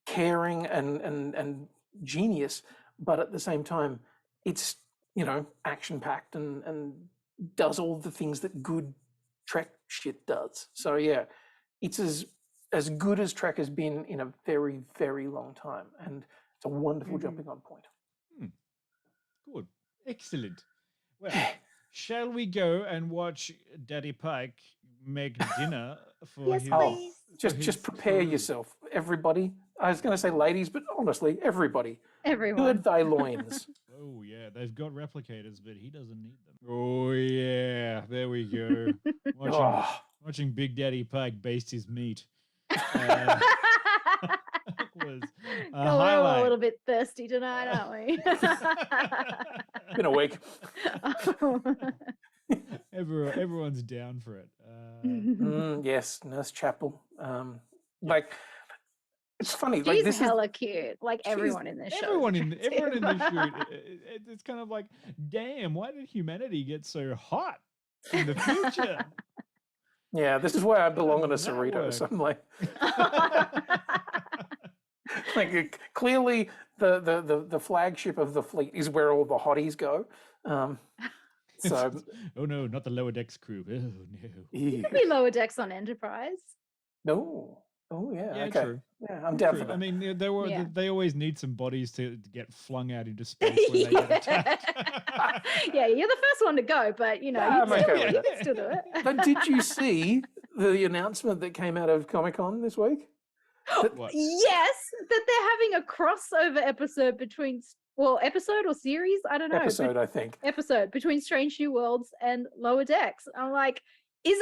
caring and genius, but at the same time it's, you know, action packed and does all the things that good Trek shit does. So yeah, it's as good as Trek has been in a very, very long time, and it's a wonderful jumping on point. Good, excellent. Well, shall we go and watch Daddy Pike make dinner for yes, his? please. Just prepare yourself, everybody. I was going to say ladies, but honestly, everybody. Everyone. Gird thy loins. Oh yeah, they've got replicators, but he doesn't need them. Oh yeah, there we go. Watching Big Daddy Pike baste his meat. Was a we're all highlight. a little bit thirsty tonight, aren't we? Been a week. Everyone's down for it. Yes, Nurse Chapel. Like, it's funny. She's like this hella cute. Like everyone in this show. Everyone in the shoot. It's kind of like, damn, why did humanity get so hot in the future? Yeah, this is why I belong on a Cerritos. I'm like, clearly the flagship of the fleet is where all the hotties go. So, oh no, not the lower decks crew. Oh no. You could be lower decks on Enterprise. No. Oh yeah. Okay. True. Yeah, I'm down for that. I mean, they always need some bodies to get flung out into space when they get attacked. Yeah, you're the first one to go, but you know, you can still do it. But did you see the announcement that came out of Comic-Con this week? What? Yes, that they're having a crossover episode between, episode or series, I don't know. Episode, I think. Episode between Strange New Worlds and Lower Decks. I'm like, are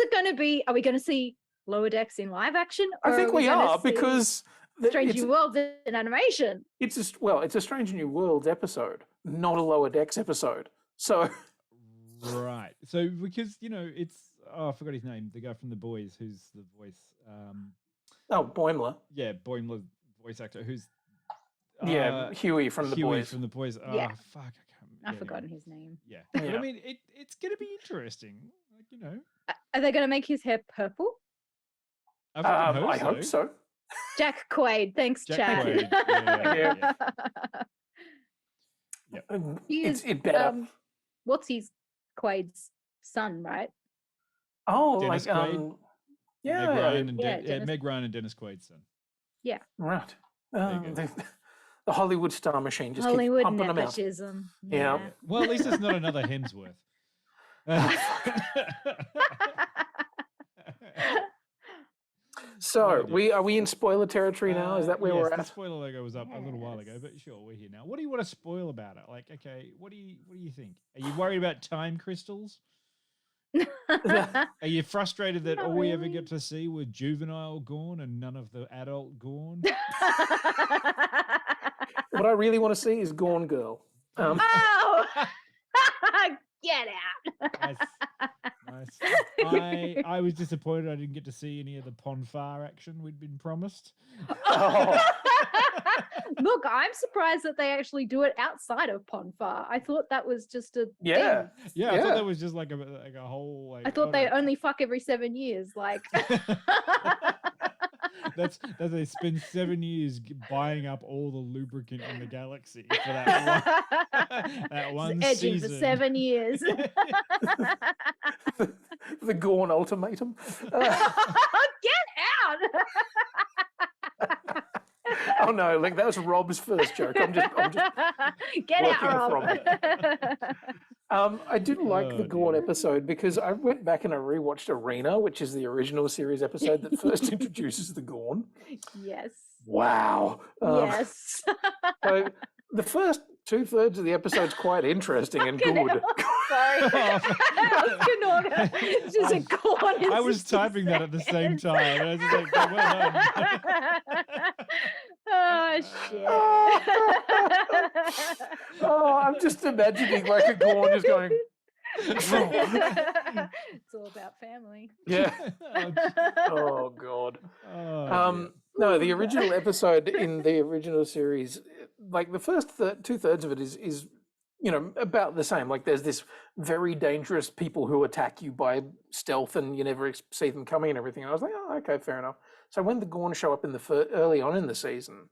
we going to see Lower Decks in live action? I think we are, because Strange New Worlds in animation. It's a Strange New Worlds episode, not a Lower Decks episode. So right. So because, you know, it's I forgot his name, the guy from The Boys who's the voice. Boimler. Yeah, Boimler voice actor who's Huey from The Boys. From The Boys. Yeah. Fuck, I've forgotten his name. Yeah. But I mean, it's going to be interesting. Like, you know. Are they going to make his hair purple? I hope so. Jack Quaid. Thanks, Chad. Quaid. Yeah. It's better. What's his Quaid's son, right? Oh, Dennis Quaid. Meg Ryan and Dennis Quaid's son. Yeah. Right. The Hollywood star machine just Hollywood keeps pumping nepotism. them out. Yeah. Well, at least it's not another Hemsworth. So are we in spoiler territory now? Is that where we're The at? spoiler logo was up a little while ago, but sure, we're here now. What do you want to spoil about it? Like, okay, what do you think? Are you worried about time crystals? Are you frustrated that all we ever get to see was juvenile Gorn and none of the adult Gorn? What I really want to see is Gorn Girl. Oh! Get out! Nice. I was disappointed I didn't get to see any of the Ponfar action we'd been promised. Oh. Look, I'm surprised that they actually do it outside of Ponfar. I thought that was just a Yeah. thing. Yeah, I thought that was just like a whole. Like, I thought they only fuck every 7 years. Like that's they spend 7 years buying up all the lubricant in the galaxy for that one Just edging season. for 7 years. The Gorn ultimatum. Get out! Oh no, like that was Rob's first joke. I'm just Get out, working Rob. I did like the Gorn episode because I went back and I rewatched Arena, which is the original series episode that first introduces the Gorn. Yes. Wow. Yes. So the first 2/3 of the episode's quite interesting and good. Sorry. It's just a Gorn. I was typing that at the same time. I was just like, well done. Oh shit. Oh, I'm just imagining like a Gorn just going. It's all about family. Yeah. Oh god. Oh, No, the original episode in the original series, like the first 2/3 of it is about the same. Like there's this very dangerous people who attack you by stealth, and you never see them coming and everything. And I was like, oh, okay, fair enough. So when the Gorn show up in the early on in the season,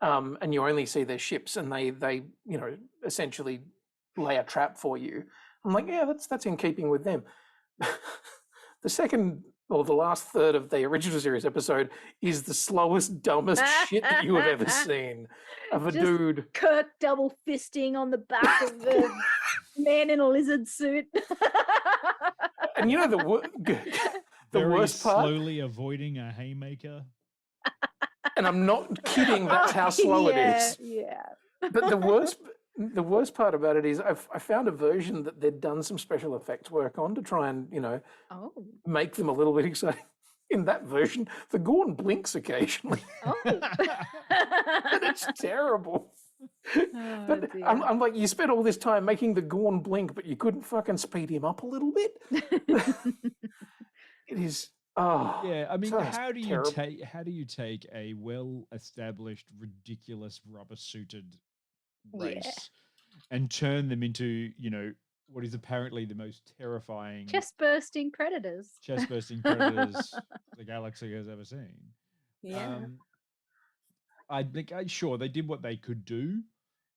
and you only see their ships, and they essentially lay a trap for you, I'm like, yeah, that's in keeping with them. The second or the last third of the original series episode is the slowest, dumbest shit that you have ever seen of a Just dude. Kirk double fisting on the back of the man in a lizard suit. And the Very worst part, slowly avoiding a haymaker. and I'm not kidding, that's how slow it is. Yeah. But the worst part about it is I found a version that they'd done some special effects work on to try and, make them a little bit exciting. In that version, the Gorn blinks occasionally. Oh. And it's terrible. Oh, But dear. I'm like, you spent all this time making the Gorn blink, but you couldn't fucking speed him up a little bit? It is, Yeah, I mean, sounds how do terrible. you take a well-established, ridiculous rubber-suited race and turn them into, what is apparently the most terrifying Chest bursting predators. chest-bursting predators the galaxy has ever seen? Yeah. I think, sure, they did what they could do,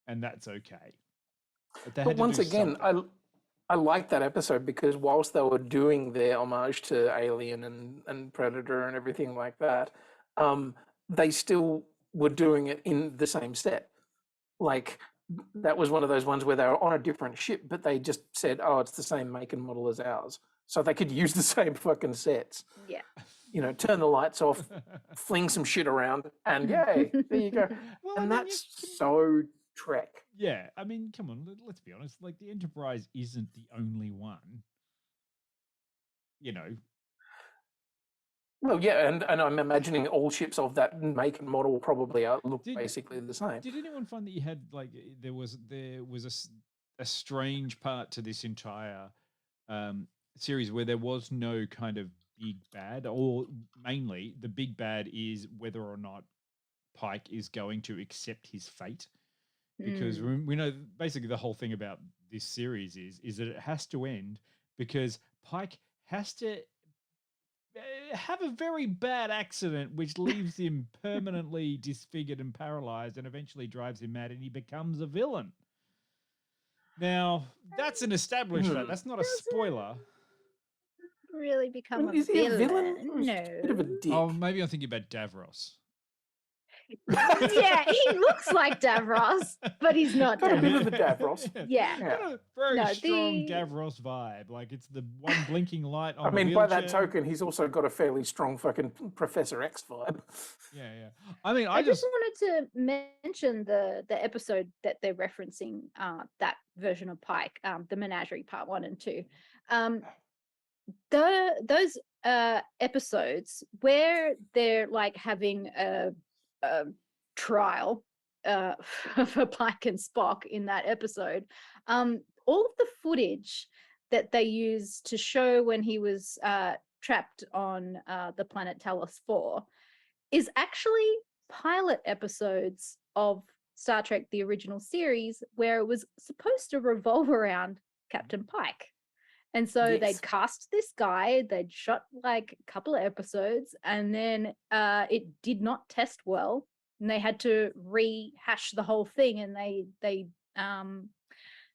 and that's okay. But, they But had to once do again, something. I liked that episode because whilst they were doing their homage to Alien and Predator and everything like that, they still were doing it in the same set. Like that was one of those ones where they were on a different ship, but they just said, "Oh, it's the same make and model as ours," so they could use the same fucking sets. Yeah. Turn the lights off, fling some shit around, and yay, there you go. Well, And I mean, that's so Trek. Yeah, I mean, come on, let's be honest. Like, the Enterprise isn't the only one. Well, yeah, and I'm imagining all ships of that make and model probably look basically the same. Did anyone find that you had there was a strange part to this entire series where there was no kind of big bad, or mainly the big bad is whether or not Pike is going to accept his fate? Because we know basically the whole thing about this series is that it has to end because Pike has to have a very bad accident which leaves him permanently disfigured and paralyzed and eventually drives him mad and he becomes a villain. Now, that's an established fact. That's not a spoiler. Really become Is he a villain? Or is he No. a bit of a dick? Oh, maybe I'm thinking about Davros. Yeah, he looks like Davros, but he's not Got a bit of Davros. the Davros. Yeah. Got a very No, strong the- Davros vibe. Like it's the one blinking light on I the mean, by that wheelchair. token, he's also got a fairly strong fucking Professor X vibe. Yeah. I mean, I just wanted to mention the episode that they're referencing, that version of Pike, the Menagerie Part 1 and 2. Those episodes where they're like having a trial for Pike and Spock in that episode, all of the footage that they use to show when he was trapped on the planet Talos 4 is actually pilot episodes of Star Trek the original series, where it was supposed to revolve around Captain Pike. And so Yes. they'd cast this guy, they'd shot like a couple of episodes, and then it did not test well, and they had to rehash the whole thing, and they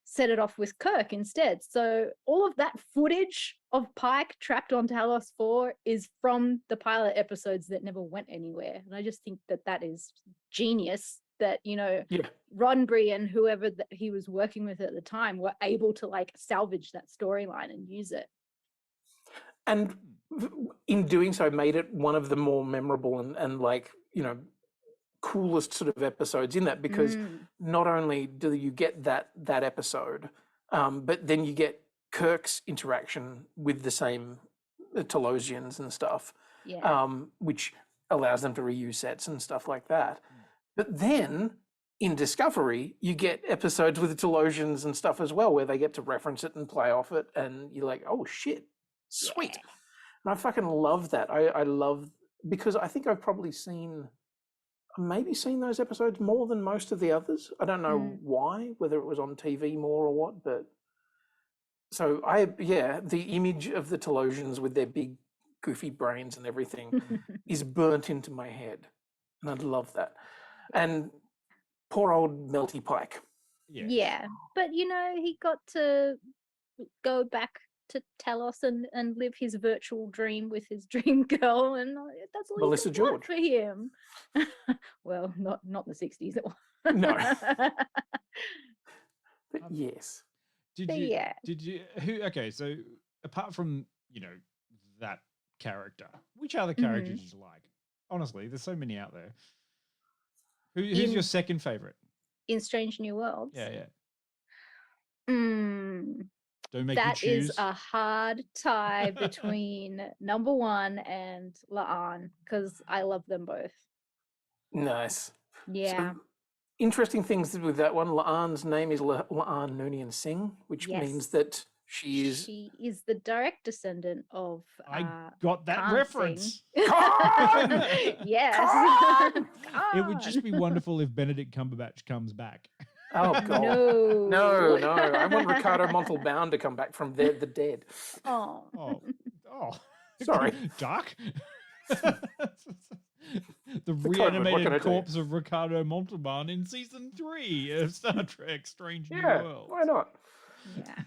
set it off with Kirk instead. So all of that footage of Pike trapped on Talos 4 is from the pilot episodes that never went anywhere. And I just think that that is genius that, you know, Yeah. Roddenberry and whoever that he was working with at the time were able to like salvage that storyline and use it. And in doing so, made it one of the more memorable and like, you know, coolest sort of episodes in that, because not only do you get that episode, but then you get Kirk's interaction with the same Talosians and stuff, which allows them to reuse sets and stuff like that. But then in Discovery, you get episodes with the Talosians and stuff as well, where they get to reference it and play off it, and you're like, oh shit, sweet. And I fucking love that. I love, because I think I've probably maybe seen those episodes more than most of the others. I don't know why, whether it was on TV more or what, but so the image of the Talosians with their big goofy brains and everything is burnt into my head, and I love that. And poor old Melty Pike. Yeah, but you know, he got to go back to Talos and live his virtual dream with his dream girl, and that's all Melissa you want George for him. Well, not the 60s. No. But yes. Okay, so apart from, you know, that character, which other characters did you like? Honestly, there's so many out there. Who's your second favorite? In Strange New Worlds? Yeah. Don't make that you choose. is a hard tie between number one and La'an, because I love them both. Nice. Yeah. So, interesting things with that one. La'an's name is La'an Noonien Singh, which means that she is the direct descendant of I got that Khan reference. Khan! Yes. Khan! It would just be wonderful if Benedict Cumberbatch comes back. Oh god. No. No. I want Ricardo Montalban to come back from the dead. Oh. Sorry. Dark. The reanimated corpse of Ricardo Montalban in season 3 of Star Trek Strange New Worlds. Why not?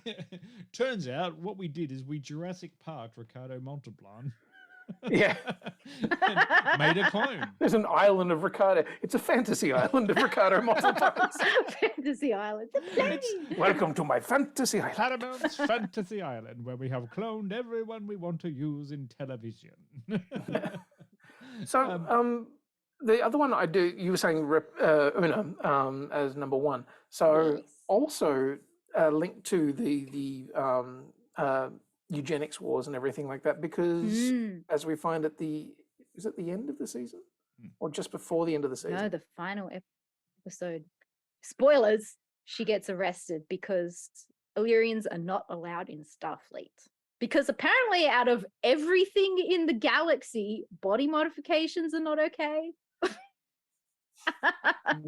Yeah. Turns out what we did is we Jurassic Parked Ricardo Montalban. Yeah. Made a clone. There's an island of Ricardo. It's a fantasy island of Ricardo Montalban. Fantasy Island. Welcome to my fantasy island. Paramount's Fantasy Island, where we have cloned everyone we want to use in television. So, the other one I do, you were saying Una as number one. So, also linked to the eugenics wars and everything like that, because as we find at is it the end of the season or just before the end of the season? No, the final episode. Spoilers. She gets arrested because Illyrians are not allowed in Starfleet. Because apparently out of everything in the galaxy, body modifications are not okay.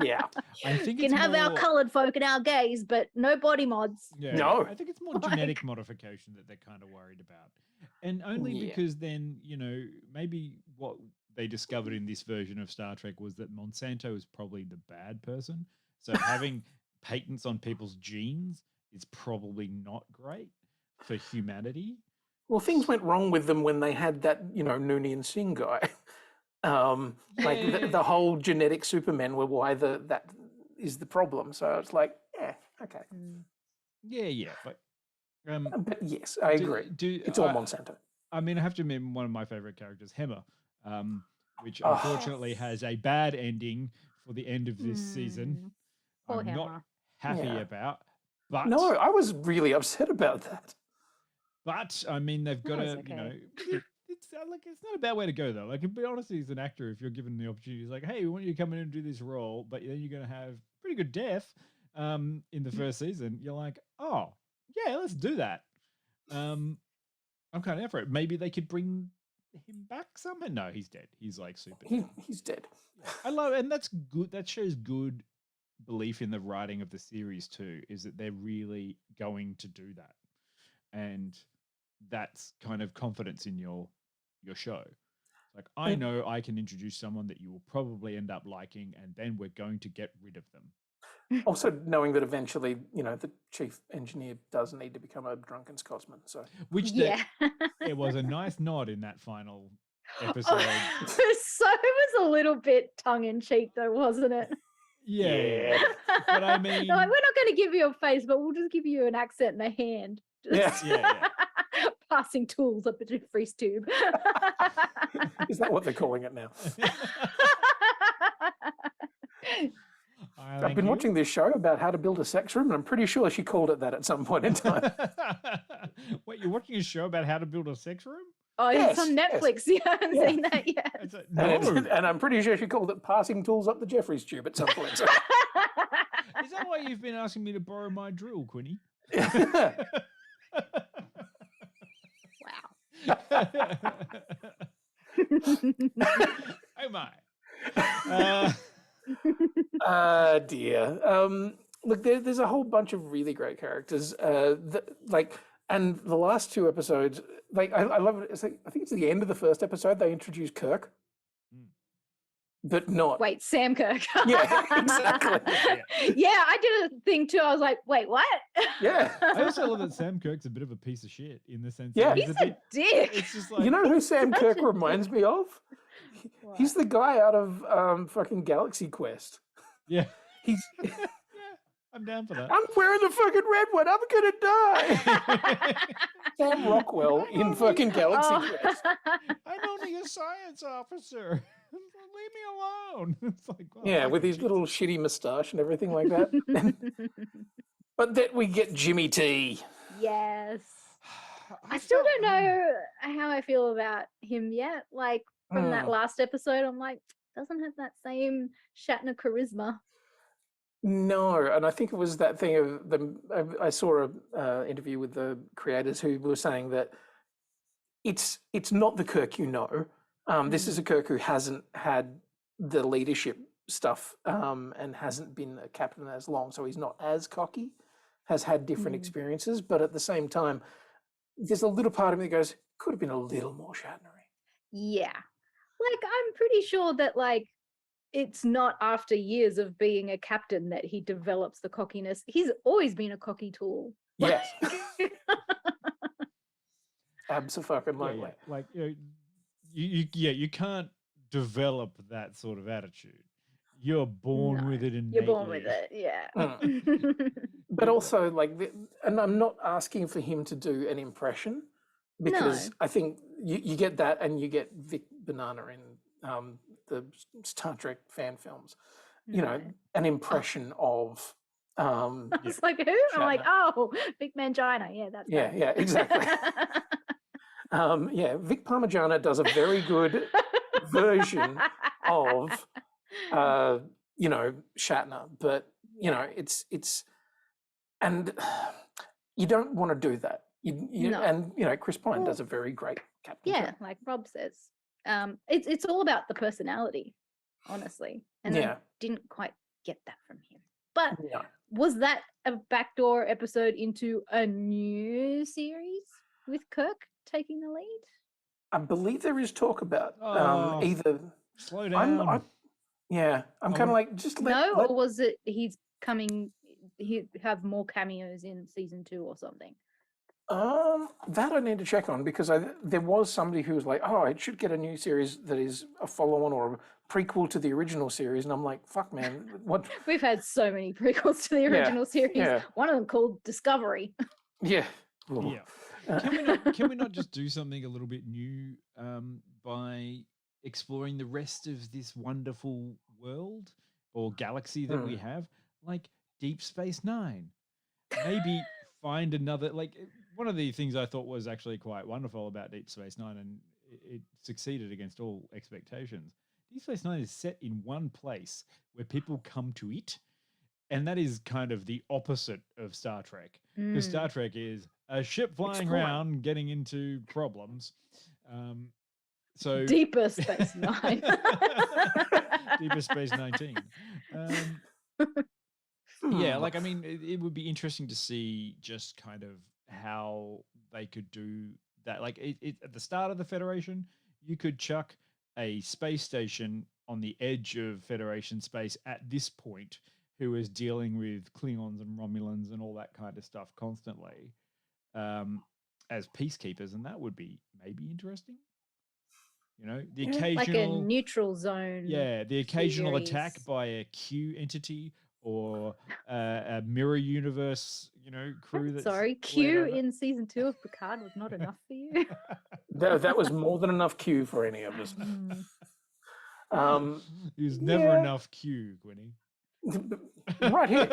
Yeah. I think You can have our coloured folk and our gays, but no body mods. Yeah, no. I think it's more genetic modification that they're kind of worried about. And only because then, you know, maybe what they discovered in this version of Star Trek was that Monsanto is probably the bad person. So having patents on people's genes is probably not great for humanity. Well, things went wrong with them when they had that, Noonien Singh guy. Like the whole genetic Supermen were why that is the problem. So it's like, okay. Yeah, but But yes, I agree. It's all Monsanto. I mean, I have to admit, one of my favorite characters, Hemmer, which unfortunately has a bad ending for the end of this season. Poor I'm Hemmer. not happy about. But no, I was really upset about that. But I mean, they've got to, you know, it's like it's not a bad way to go though. Like, to be honest, as an actor, if you're given the opportunity, it's like, hey, we want you to come in and do this role, but then you're going to have pretty good death in the first season. You're like, oh yeah, let's do that. I'm kind of for it. Maybe they could bring him back somehow. No, he's dead. He's like super. He's dead. I love it, and that's good. That shows good belief in the writing of the series too. Is that they're really going to do that, and that's kind of confidence in your show. Like, I know I can introduce someone that you will probably end up liking, and then we're going to get rid of them. Also, knowing that eventually, you know, the chief engineer does need to become a drunken Scotsman. So, It was a nice nod in that final episode. So it was a little bit tongue in cheek, though, wasn't it? Yeah. But I mean, like, we're not going to give you a face, but we'll just give you an accent and a hand. Yeah. Passing tools up a freeze tube. Is that what they're calling it now? I've been watching this show about how to build a sex room, and I'm pretty sure she called it that at some point in time. Wait, you're watching a show about how to build a sex room? Oh, it's on Netflix. You haven't seen that yet. And I'm pretty sure she called it passing tools up the Jeffries tube at some point. So. Is that why you've been asking me to borrow my drill, Quinny? Wow. Oh my. Dear. Look, there's a whole bunch of really great characters. And the last two episodes, like I love it. It's like, I think it's the end of the first episode they introduce Kirk, but not. Wait, Sam Kirk. Yeah, exactly. Yeah, I did a thing too. I was like, wait, what? Yeah. I also love that Sam Kirk's a bit of a piece of shit in the sense that he's a dick. It's just like, you know who Sam Kirk reminds me of? What? He's the guy out of fucking Galaxy Quest. Yeah. He's. Yeah, I'm down for that. I'm wearing the fucking red one. I'm gonna die. Sam Rockwell in fucking Galaxy Quest. I'm only a science officer. Leave me alone. It's like, well, yeah, with his little shitty moustache and everything like that. But then we get Jimmy T. Yes. I still don't know how I feel about him yet. Like, from that last episode, I'm like, doesn't have that same Shatner charisma. No, and I think it was that thing of them. I saw a interview with the creators who were saying that it's not the Kirk you know. This is a Kirk who hasn't had the leadership stuff and hasn't been a captain as long, so he's not as cocky. Has had different experiences, but at the same time, there's a little part of me that goes, could have been a little more Shatnery. Yeah, like I'm pretty sure that like. It's not after years of being a captain that he develops the cockiness. He's always been a cocky tool. Yes. Absolutely. Yeah. Like, you can't develop that sort of attitude. You're born with it innately. You're born with it, yeah. But also, like, and I'm not asking for him to do an impression because I think you get that and you get Vic Banana in the Star Trek fan films, you know, an impression of. It's like who? I'm like, oh, Big Mangina. Yeah, that's yeah, exactly. Vic Parmigiana does a very good version of, you know, Shatner, but you know, it's, and you don't want to do that. And you know, Chris Pine does a very great captain. Yeah, like Rob says. It's all about the personality, honestly. And I didn't quite get that from him. But was that a backdoor episode into a new series with Kirk taking the lead? I believe there is talk about either. Slow down. I'm kind of like, just let. Or was it he's coming? He have more cameos in season 2 or something? That I need to check on because there was somebody who was like, "Oh, it should get a new series that is a follow-on or a prequel to the original series," and I'm like, "Fuck, man, what?" We've had so many prequels to the original series. yeah. One of them called Discovery. Yeah. Yeah. Can we not just do something a little bit new by exploring the rest of this wonderful world or galaxy that we have, like Deep Space Nine? Maybe find another, like, one of the things I thought was actually quite wonderful about Deep Space Nine, and it succeeded against all expectations. Deep Space Nine is set in one place where people come to it, and that is kind of the opposite of Star Trek. Because Star Trek is a ship flying around, getting into problems. So Deeper Space Nine. Deeper Space 19. Yeah, like, I mean, it would be interesting to see just kind of how they could do that. Like, at the start of the Federation, you could chuck a space station on the edge of Federation space at this point, who is dealing with Klingons and Romulans and all that kind of stuff constantly, as peacekeepers, and that would be maybe interesting. You know, the occasional, like a neutral zone. Yeah, the occasional attack by a Q entity or a mirror universe, you know, crew. That's sorry, Q in season 2 of Picard was not enough for you. That was more than enough Q for any of us. It was never enough Q, Quinny. Right here.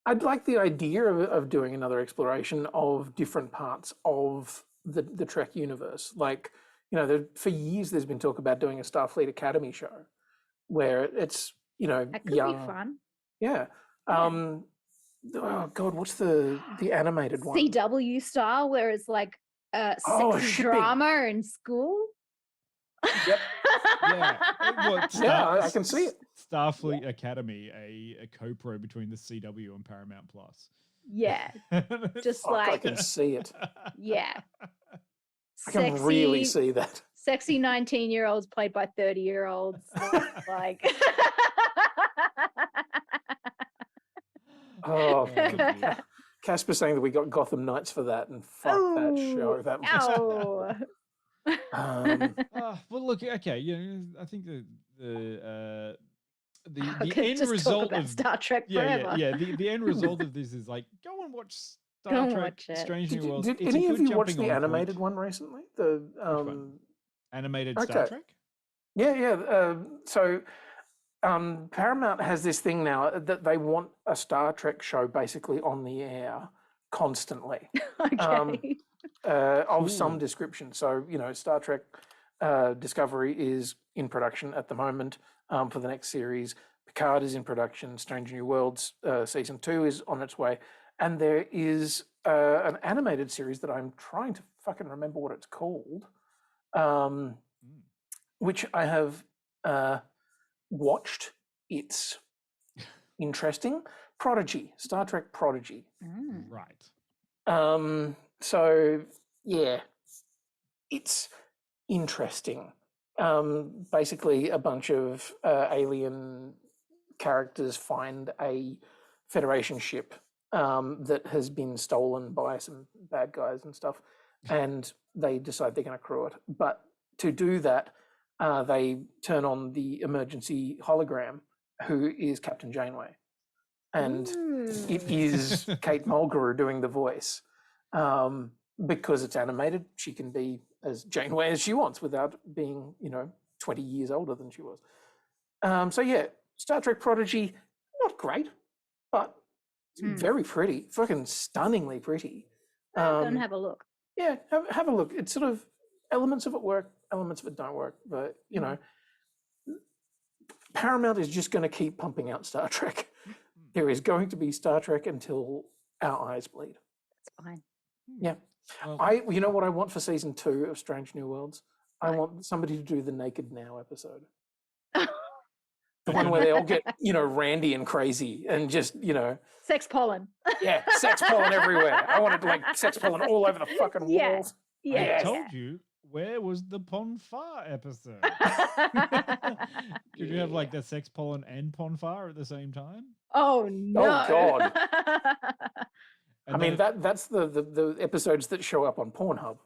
I'd like the idea of doing another exploration of different parts of the Trek universe. Like, you know, for years there's been talk about doing a Starfleet Academy show where it's, you know, that could young. be fun. Yeah. Oh God, what's the animated one? CW style, where it's like sexy drama in school. Yep. Yeah. I can see it. Starfleet Academy, a co-pro between the CW and Paramount Plus. Yeah. Just like I can see it. Yeah. I can really see that. Sexy 19-year-olds played by 30-year-olds. Like oh, Casper saying that we got Gotham Knights for that, and fuck that show. That was. Well, look, okay, you know, I think the end just result talk about of Star Trek forever. The end result of this is like, go and watch Go Star Trek: watch it. Strange New Worlds. Did It's any a of good you watch the jumping on animated point. one recently? The animated Star Trek? Yeah. So Paramount has this thing now that they want a Star Trek show basically on the air constantly. Okay. Of some description. So, you know, Star Trek Discovery is in production at the moment for the next series. Picard is in production. Strange New Worlds season 2 is on its way. And there is an animated series that I'm trying to fucking remember what it's called, which I have watched. It's interesting. Prodigy, Star Trek Prodigy. Right. So, yeah, it's interesting. Basically, a bunch of alien characters find a Federation ship that has been stolen by some bad guys and stuff, and they decide they're going to crew it. But to do that, they turn on the emergency hologram, who is Captain Janeway. And it is Kate Mulgrew doing the voice. Because it's animated, she can be as Janeway as she wants without being, 20 years older than she was. So yeah, Star Trek Prodigy, not great, but it's very pretty, fucking stunningly pretty. Go and have a look. Yeah, have a look. It's sort of elements of it work, elements of it don't work, but Paramount is just going to keep pumping out Star Trek. There is going to be Star Trek until our eyes bleed. That's fine. Yeah. You know what I want for season 2 of Strange New Worlds? I want somebody to do the Naked Now episode. The one where they all get, randy and crazy and just, Sex pollen. Yeah, sex pollen everywhere. I wanted sex pollen all over the fucking walls. Yeah. I told you, where was the Ponfar episode? Did you have the sex pollen and Ponfar at the same time? Oh no! Oh God! mean, that's the episodes that show up on Pornhub.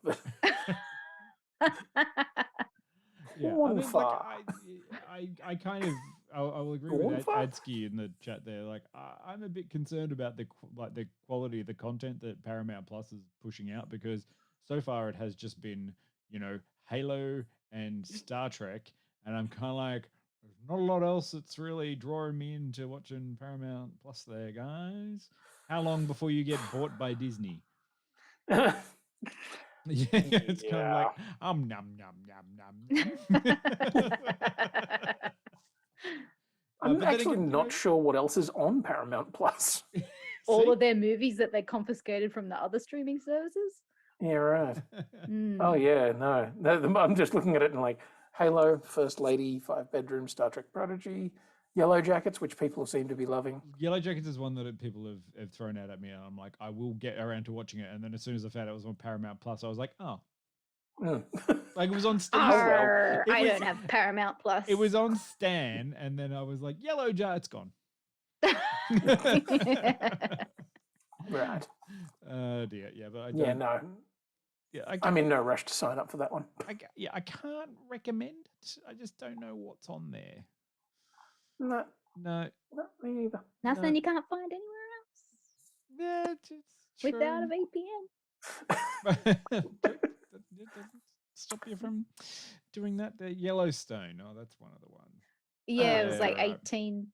Yeah, I mean, like, I kind of, I will agree with Adsky in the chat there. Like, I'm a bit concerned about the quality of the content that Paramount Plus is pushing out, because so far it has just been, Halo and Star Trek, and I'm kind of like, there's not a lot else that's really drawing me into watching Paramount Plus there, guys. How long before you get bought by Disney? Yeah, it's kind of like nom nom nom. I'm actually not sure what else is on Paramount Plus. All of their movies that they confiscated from the other streaming services. Yeah, right. Oh yeah, no. I'm just looking at it and like Halo, First Lady, 5 Bedrooms, Star Trek Prodigy, Yellow Jackets, which people seem to be loving. Yellow Jackets is one that people have thrown out at me, and I'm like, I will get around to watching it. And then as soon as I found out it was on Paramount Plus, I was like, oh. Like, it was on Stan. I don't have Paramount Plus. It was on Stan, and then I was like, Yellow Jar, it's gone. Right. Oh dear, yeah, but I don't. Yeah, no. Yeah, I'm in no rush to sign up for that one. I can't recommend it. I just don't know what's on there. No, not me either. Nothing you can't find anywhere else. Yeah, it's without a VPN. It doesn't stop you from doing that. The Yellowstone. Oh, that's one of the ones. Yeah, it was like 18.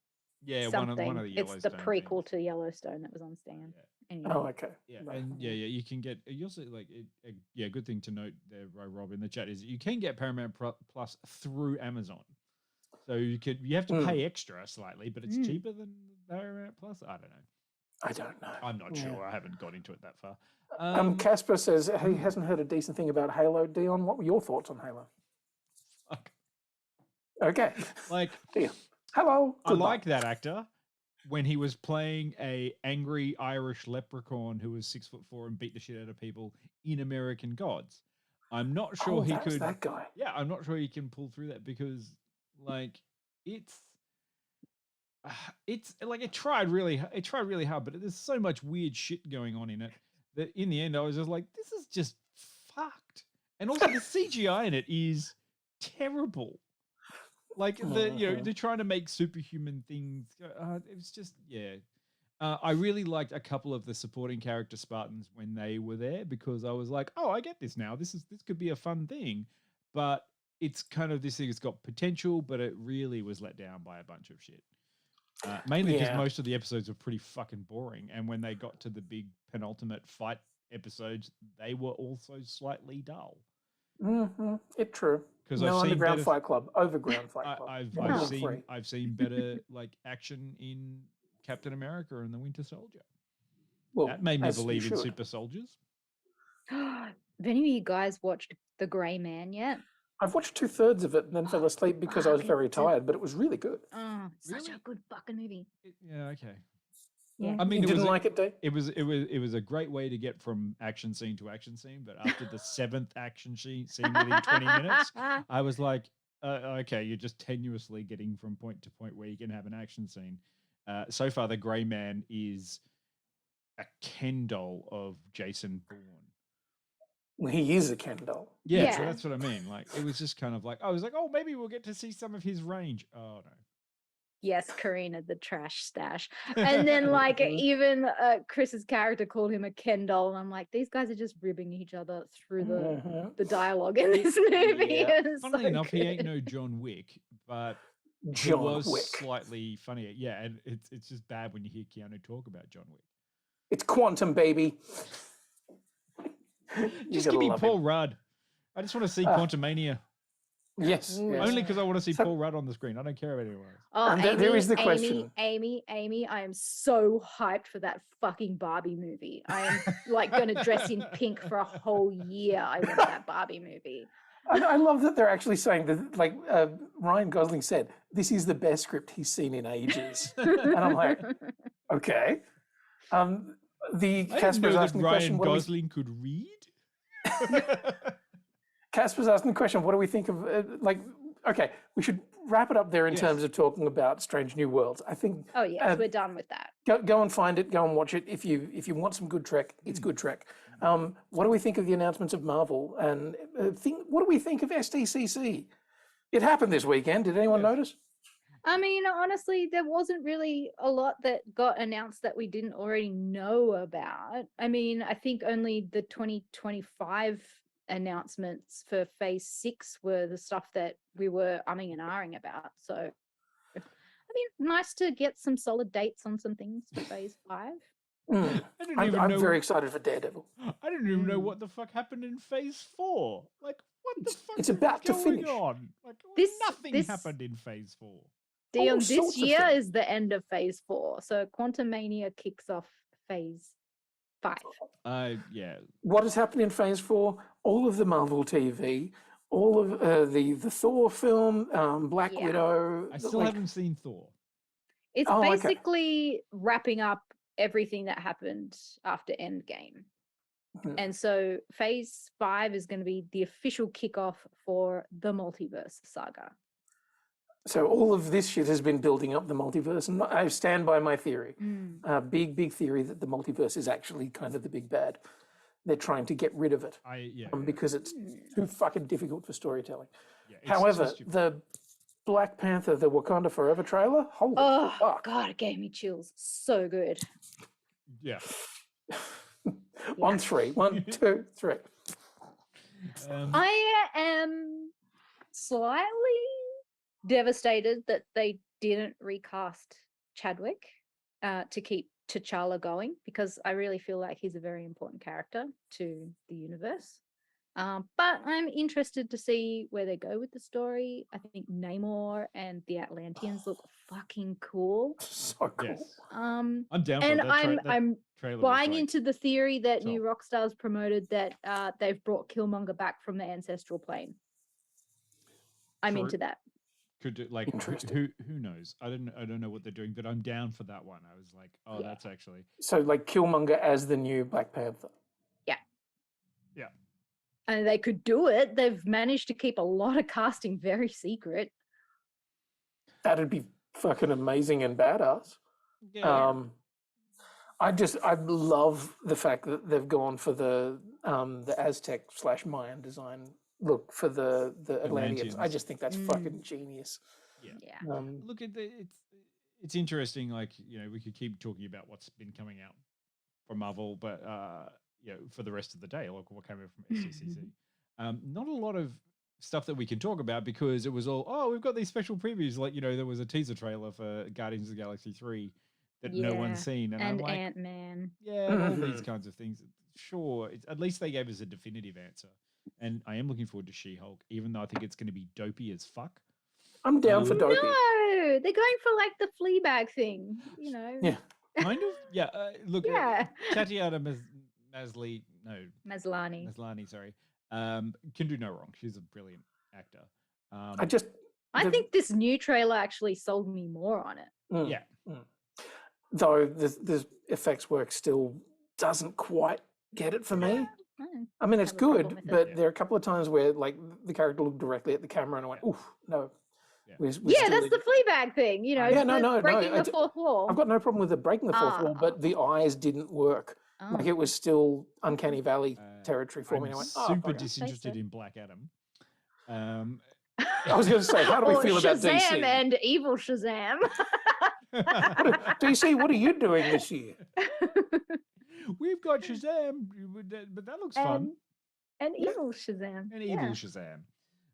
Yeah, something. One of the Yellowstone. It's the prequel to Yellowstone that was on Stan. Yeah. Anyway. Oh, okay. Yeah, and you can get. You also like it. Yeah, good thing to note there, Rob, in the chat is you can get Paramount Plus through Amazon. So you have to pay extra slightly, but it's cheaper than Paramount Plus. I don't know. I'm not sure. I haven't got into it that far. Casper says he hasn't heard a decent thing about Halo. Dion, what were your thoughts on Halo? Fuck. Okay. Like, Dion. Hello. I like that actor when he was playing a angry Irish leprechaun who was 6'4" and beat the shit out of people in American Gods. I'm not sure he could. That guy. Yeah, I'm not sure he can pull through that because, like, it's like it tried really hard, but there's so much weird shit going on in it that in the end I was just like, this is just fucked. And also the CGI in it is terrible. Like they're trying to make superhuman things. It was just I really liked a couple of the supporting character Spartans when they were there because I was like, oh, I get this now. This could be a fun thing, but it's kind of this thing. It's got potential, but it really was let down by a bunch of shit. Mainly because most of the episodes were pretty fucking boring, and when they got to the big penultimate fight episodes, they were also slightly dull. Mm-hmm. It's true. Because no Underground Fight Club, Overground Fight Club. I've seen better like action in Captain America and the Winter Soldier. Well, that made me believe in super soldiers. Have any of you guys watched The Grey Man yet? I've watched 2/3 of it and then fell asleep because I was very tired, but it was really good. Oh, such a good fucking movie. Yeah, okay. Yeah. I mean, you didn't like it, Dave? It was a great way to get from action scene to action scene, but after the 7th action scene within 20 minutes, I was like, okay, you're just tenuously getting from point to point where you can have an action scene. So far, the Grey Man is a Ken doll of Jason Bourne. Well, he is a Ken doll. Yeah, so that's what I mean. Like, it was just kind of like, I was like, oh, maybe we'll get to see some of his range. Oh, no. Yes, Karina, the trash stash. And then, like, even Chris's character called him a Ken doll. And I'm like, these guys are just ribbing each other through the dialogue in this movie. Yeah. Funnily enough, he ain't no John Wick, but he was slightly funnier. Yeah, and it's just bad when you hear Keanu talk about John Wick. It's Quantum, baby. Just give me Paul Rudd. I just want to see Quantumania. Yes. Only because I want to see Paul Rudd on the screen. I don't care about anyone else. Oh, and there is the question. Amy, I am so hyped for that fucking Barbie movie. I am like going to dress in pink for a whole year. I want that Barbie movie. I love that they're actually saying that, like Ryan Gosling said, this is the best script he's seen in ages. And I'm like, okay. Casper's asking the question. Ryan Gosling could read? Casper's asking the question, what do we think of, okay, we should wrap it up there in terms of talking about Strange New Worlds. I think... Oh, yes, we're done with that. Go and find it. Go and watch it. If you want some good Trek, it's good Trek. What do we think of the announcements of Marvel? And what do we think of SDCC? It happened this weekend. Did anyone notice? I mean, honestly, there wasn't really a lot that got announced that we didn't already know about. I mean, I think only the 2025 announcements for Phase 6 were the stuff that we were umming and ahhing about. So, I mean, nice to get some solid dates on some things for Phase 5. I'm very excited for Daredevil. I don't even know what the fuck happened in Phase 4. Like, what the fuck it's about is to going finish. on? Like, nothing happened in Phase 4. Dion, this year is the end of Phase 4. So Quantum Mania kicks off Phase 5. Yeah. What has happened in Phase 4? All of the Marvel TV, all of the Thor film, Black Widow. I still haven't seen Thor. It's basically wrapping up everything that happened after Endgame. And so Phase 5 is going to be the official kickoff for the multiverse saga. So all of this shit has been building up the multiverse, and I stand by my theory. Big theory that the multiverse is actually kind of the big bad. They're trying to get rid of it because it's too fucking difficult for storytelling. However, the Black Panther, the Wakanda Forever trailer, holy fuck. God, it gave me chills. So good. Yeah. 1, 3. 1, 2, 3. I am slightly devastated that they didn't recast Chadwick to keep T'Challa going, because I really feel like he's a very important character to the universe. But I'm interested to see where they go with the story. I think Namor and the Atlanteans look fucking cool. So cool. Yes. I'm down for and that. I'm buying into the theory that New Rockstars promoted that they've brought Killmonger back from the ancestral plane. I'm into that. Could do, like who knows? I don't know what they're doing, but I'm down for that one. I was like, that's actually so like Killmonger as the new Black Panther. Yeah. And they could do it. They've managed to keep a lot of casting very secret. That'd be fucking amazing and badass. Yeah. I love the fact that they've gone for the Aztec / Mayan design look for the Atlanteans. I just think that's fucking genius. Yeah. Look at it's interesting. Like, we could keep talking about what's been coming out from Marvel, but for the rest of the day, like what came out from SCCC. Not a lot of stuff that we can talk about, because it was all, we've got these special previews. Like, there was a teaser trailer for Guardians of the Galaxy 3 that no one's seen. And I'm like, Ant-Man. Yeah, all these kinds of things. Sure, at least they gave us a definitive answer. And I am looking forward to She-Hulk, even though I think it's going to be dopey as fuck. I'm down for dopey. No, they're going for like the Fleabag thing, Yeah. Kind of. Yeah. Look, Tatiana Maslany, sorry, can do no wrong. She's a brilliant actor. I think this new trailer actually sold me more on it. Yeah. Though the effects work still doesn't quite get it for me. I mean, it's good, but there are a couple of times where like the character looked directly at the camera and I went, "Oof, no." That's the Fleabag thing, breaking the fourth wall. I've got no problem with it breaking the fourth wall, but the eyes didn't work. Like it was still Uncanny Valley territory for me. I'm I went, super disinterested in Black Adam. I was going to say, how do we feel about Shazam DC? and Evil Shazam. DC, what are you doing this year? We've got Shazam, but that looks fun. And Evil Shazam. Evil Shazam.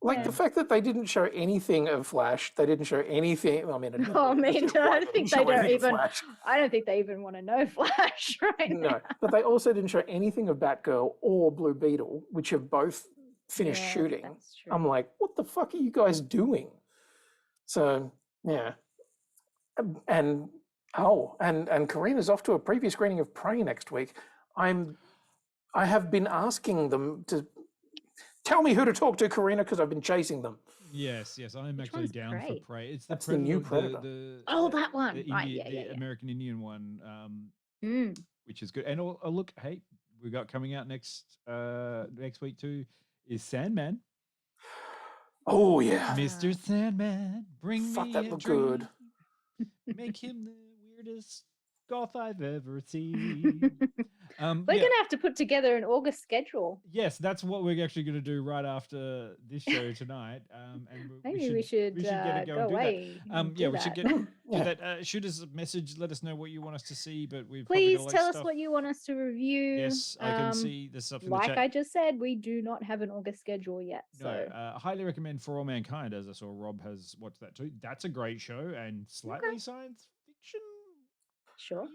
Like the fact that they didn't show anything of Flash, they didn't show anything. I mean, I don't think they even want to know Flash right now. No, but they also didn't show anything of Batgirl or Blue Beetle, which have both finished shooting. That's true. I'm like, what the fuck are you guys doing? So yeah, and Karina's off to a preview screening of Prey next week. I have been asking them to tell me who to talk to, Karina, because I've been chasing them. Yes, I'm actually down Prey? for Prey. It's the new Predator. That one. The American Indian one, which is good. And look, hey, we got coming out next week too is Sandman. Oh yeah, Mr. Sandman, bring fuck, me that a looked dream. good. Make him the weirdest goth I've ever seen. We're gonna have to put together an August schedule. Yes, that's what we're actually going to do right after this show tonight. And Maybe we should get it go and do away. that. We should get do that. Shoot us a message. Let us know what you want us to see. But we've please tell us what you want us to review. Yes, I can see the stuff in the like chat. I just said, we do not have an August schedule yet. So highly recommend For All Mankind, as I saw Rob has watched that too. That's a great show and slightly science fiction. Sure.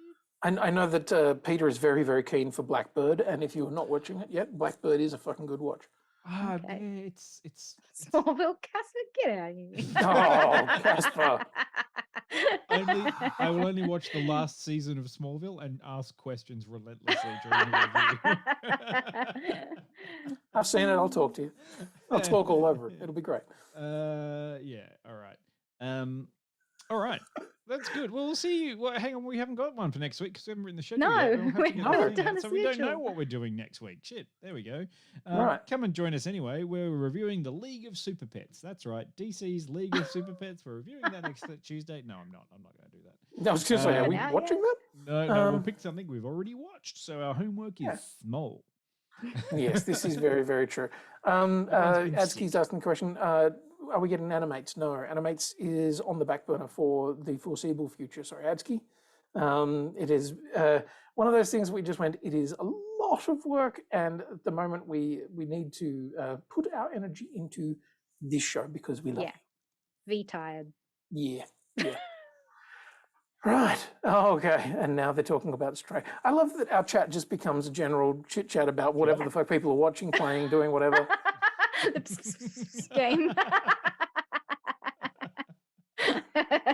I know that Peter is very, very keen for Blackbird, and if you're not watching it yet, Blackbird is a fucking good watch. Yeah, it's Smallville, Casper, get out of here. Oh, Casper. I will only watch the last season of Smallville and ask questions relentlessly during the review. I've seen it. I'll talk to you. I'll talk all over it. It'll be great. Yeah. All right. All right. That's good. Well, we'll see you. Well, hang on, we haven't got one for next week because we haven't written the schedule yet. We haven't done a so we don't know schedule. what we're doing next week. Shit, there we go. Right. Come and join us anyway. We're reviewing the League of Super Pets. That's right, DC's League of Super Pets. We're reviewing that next Tuesday. No, I'm not. I'm not going to do that. I was going to say, are we watching that? No, we'll pick something we've already watched. So our homework is small. Yes, this is very, very true. Adsky's asking the question, are we getting Animates? No, Animates is on the back burner for the foreseeable future. Sorry, Adsky. It is one of those things we just went, it is a lot of work, and at the moment we need to put our energy into this show because we love it. V-tired. Yeah. Right. Oh, okay. And now they're talking about Stray. I love that our chat just becomes a general chit chat about whatever the fuck people are watching, playing, doing whatever. The game.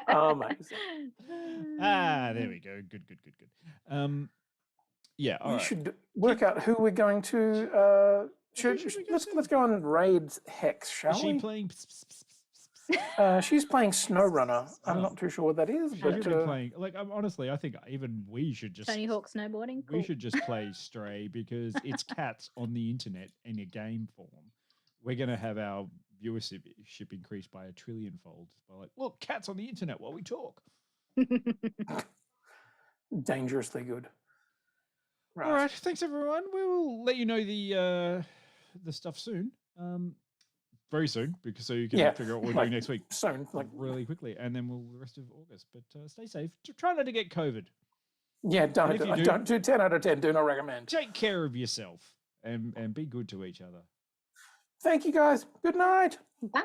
Amazing. There we go. Good. Yeah. We should work out who we're going to. Let's go on Raid's Hex, shall we? Is she playing? She's playing SnowRunner. I'm not too sure what that is. But playing. Like, honestly, I think even we should just Tony Hawk snowboarding. Cool. We should just play Stray because it's cats on the internet in a game form. We're going to have our viewership increased by 1 trillion-fold. By like, look, cats on the internet while we talk. Dangerously good. Right. All right. Thanks, everyone. We will let you know the stuff soon. Very soon, because so you can figure out what we're doing next week. Soon, really quickly, and then we'll the rest of August. But stay safe. Try not to get COVID. Yeah, don't do 10 out of 10. Do not recommend. Take care of yourself and be good to each other. Thank you, guys. Good night. Bye.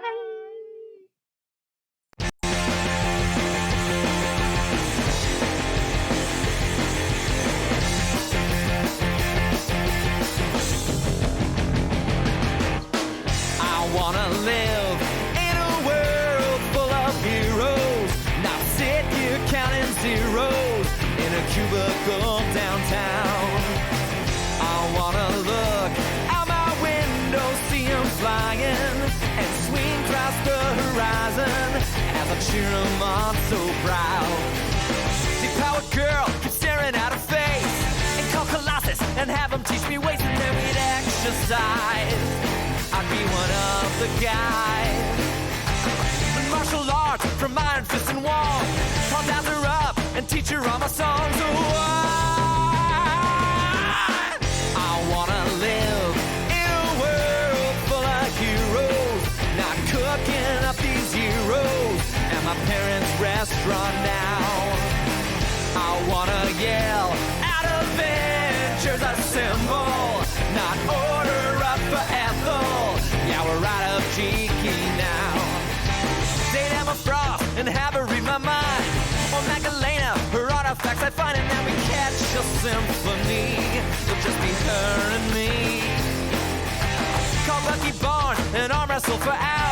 I wanna live in a world full of heroes, not sit here counting zeros in a cubicle downtown. I wanna look out my window, see 'em flying, and swing across the horizon as I cheer 'em on so proud. The powered girl keeps staring at her face, and call Colossus and have him teach me ways, and then we'd exercise. I'd be one of the guys. And martial arts from iron fists and walls. I'll dance her up and teach her all my songs. Oh, I wanna live in a world full of heroes, not cooking up these heroes at my parents' restaurant now. I wanna yell out Avengers assemble, not order up for Ethel. Yeah, we're out of cheeky now. Date Emma Frost and have her read my mind, or Magdalena, her artifacts I find, and then we catch a symphony. It'll just be her and me. Call Bucky Barnes and arm wrestle for hours.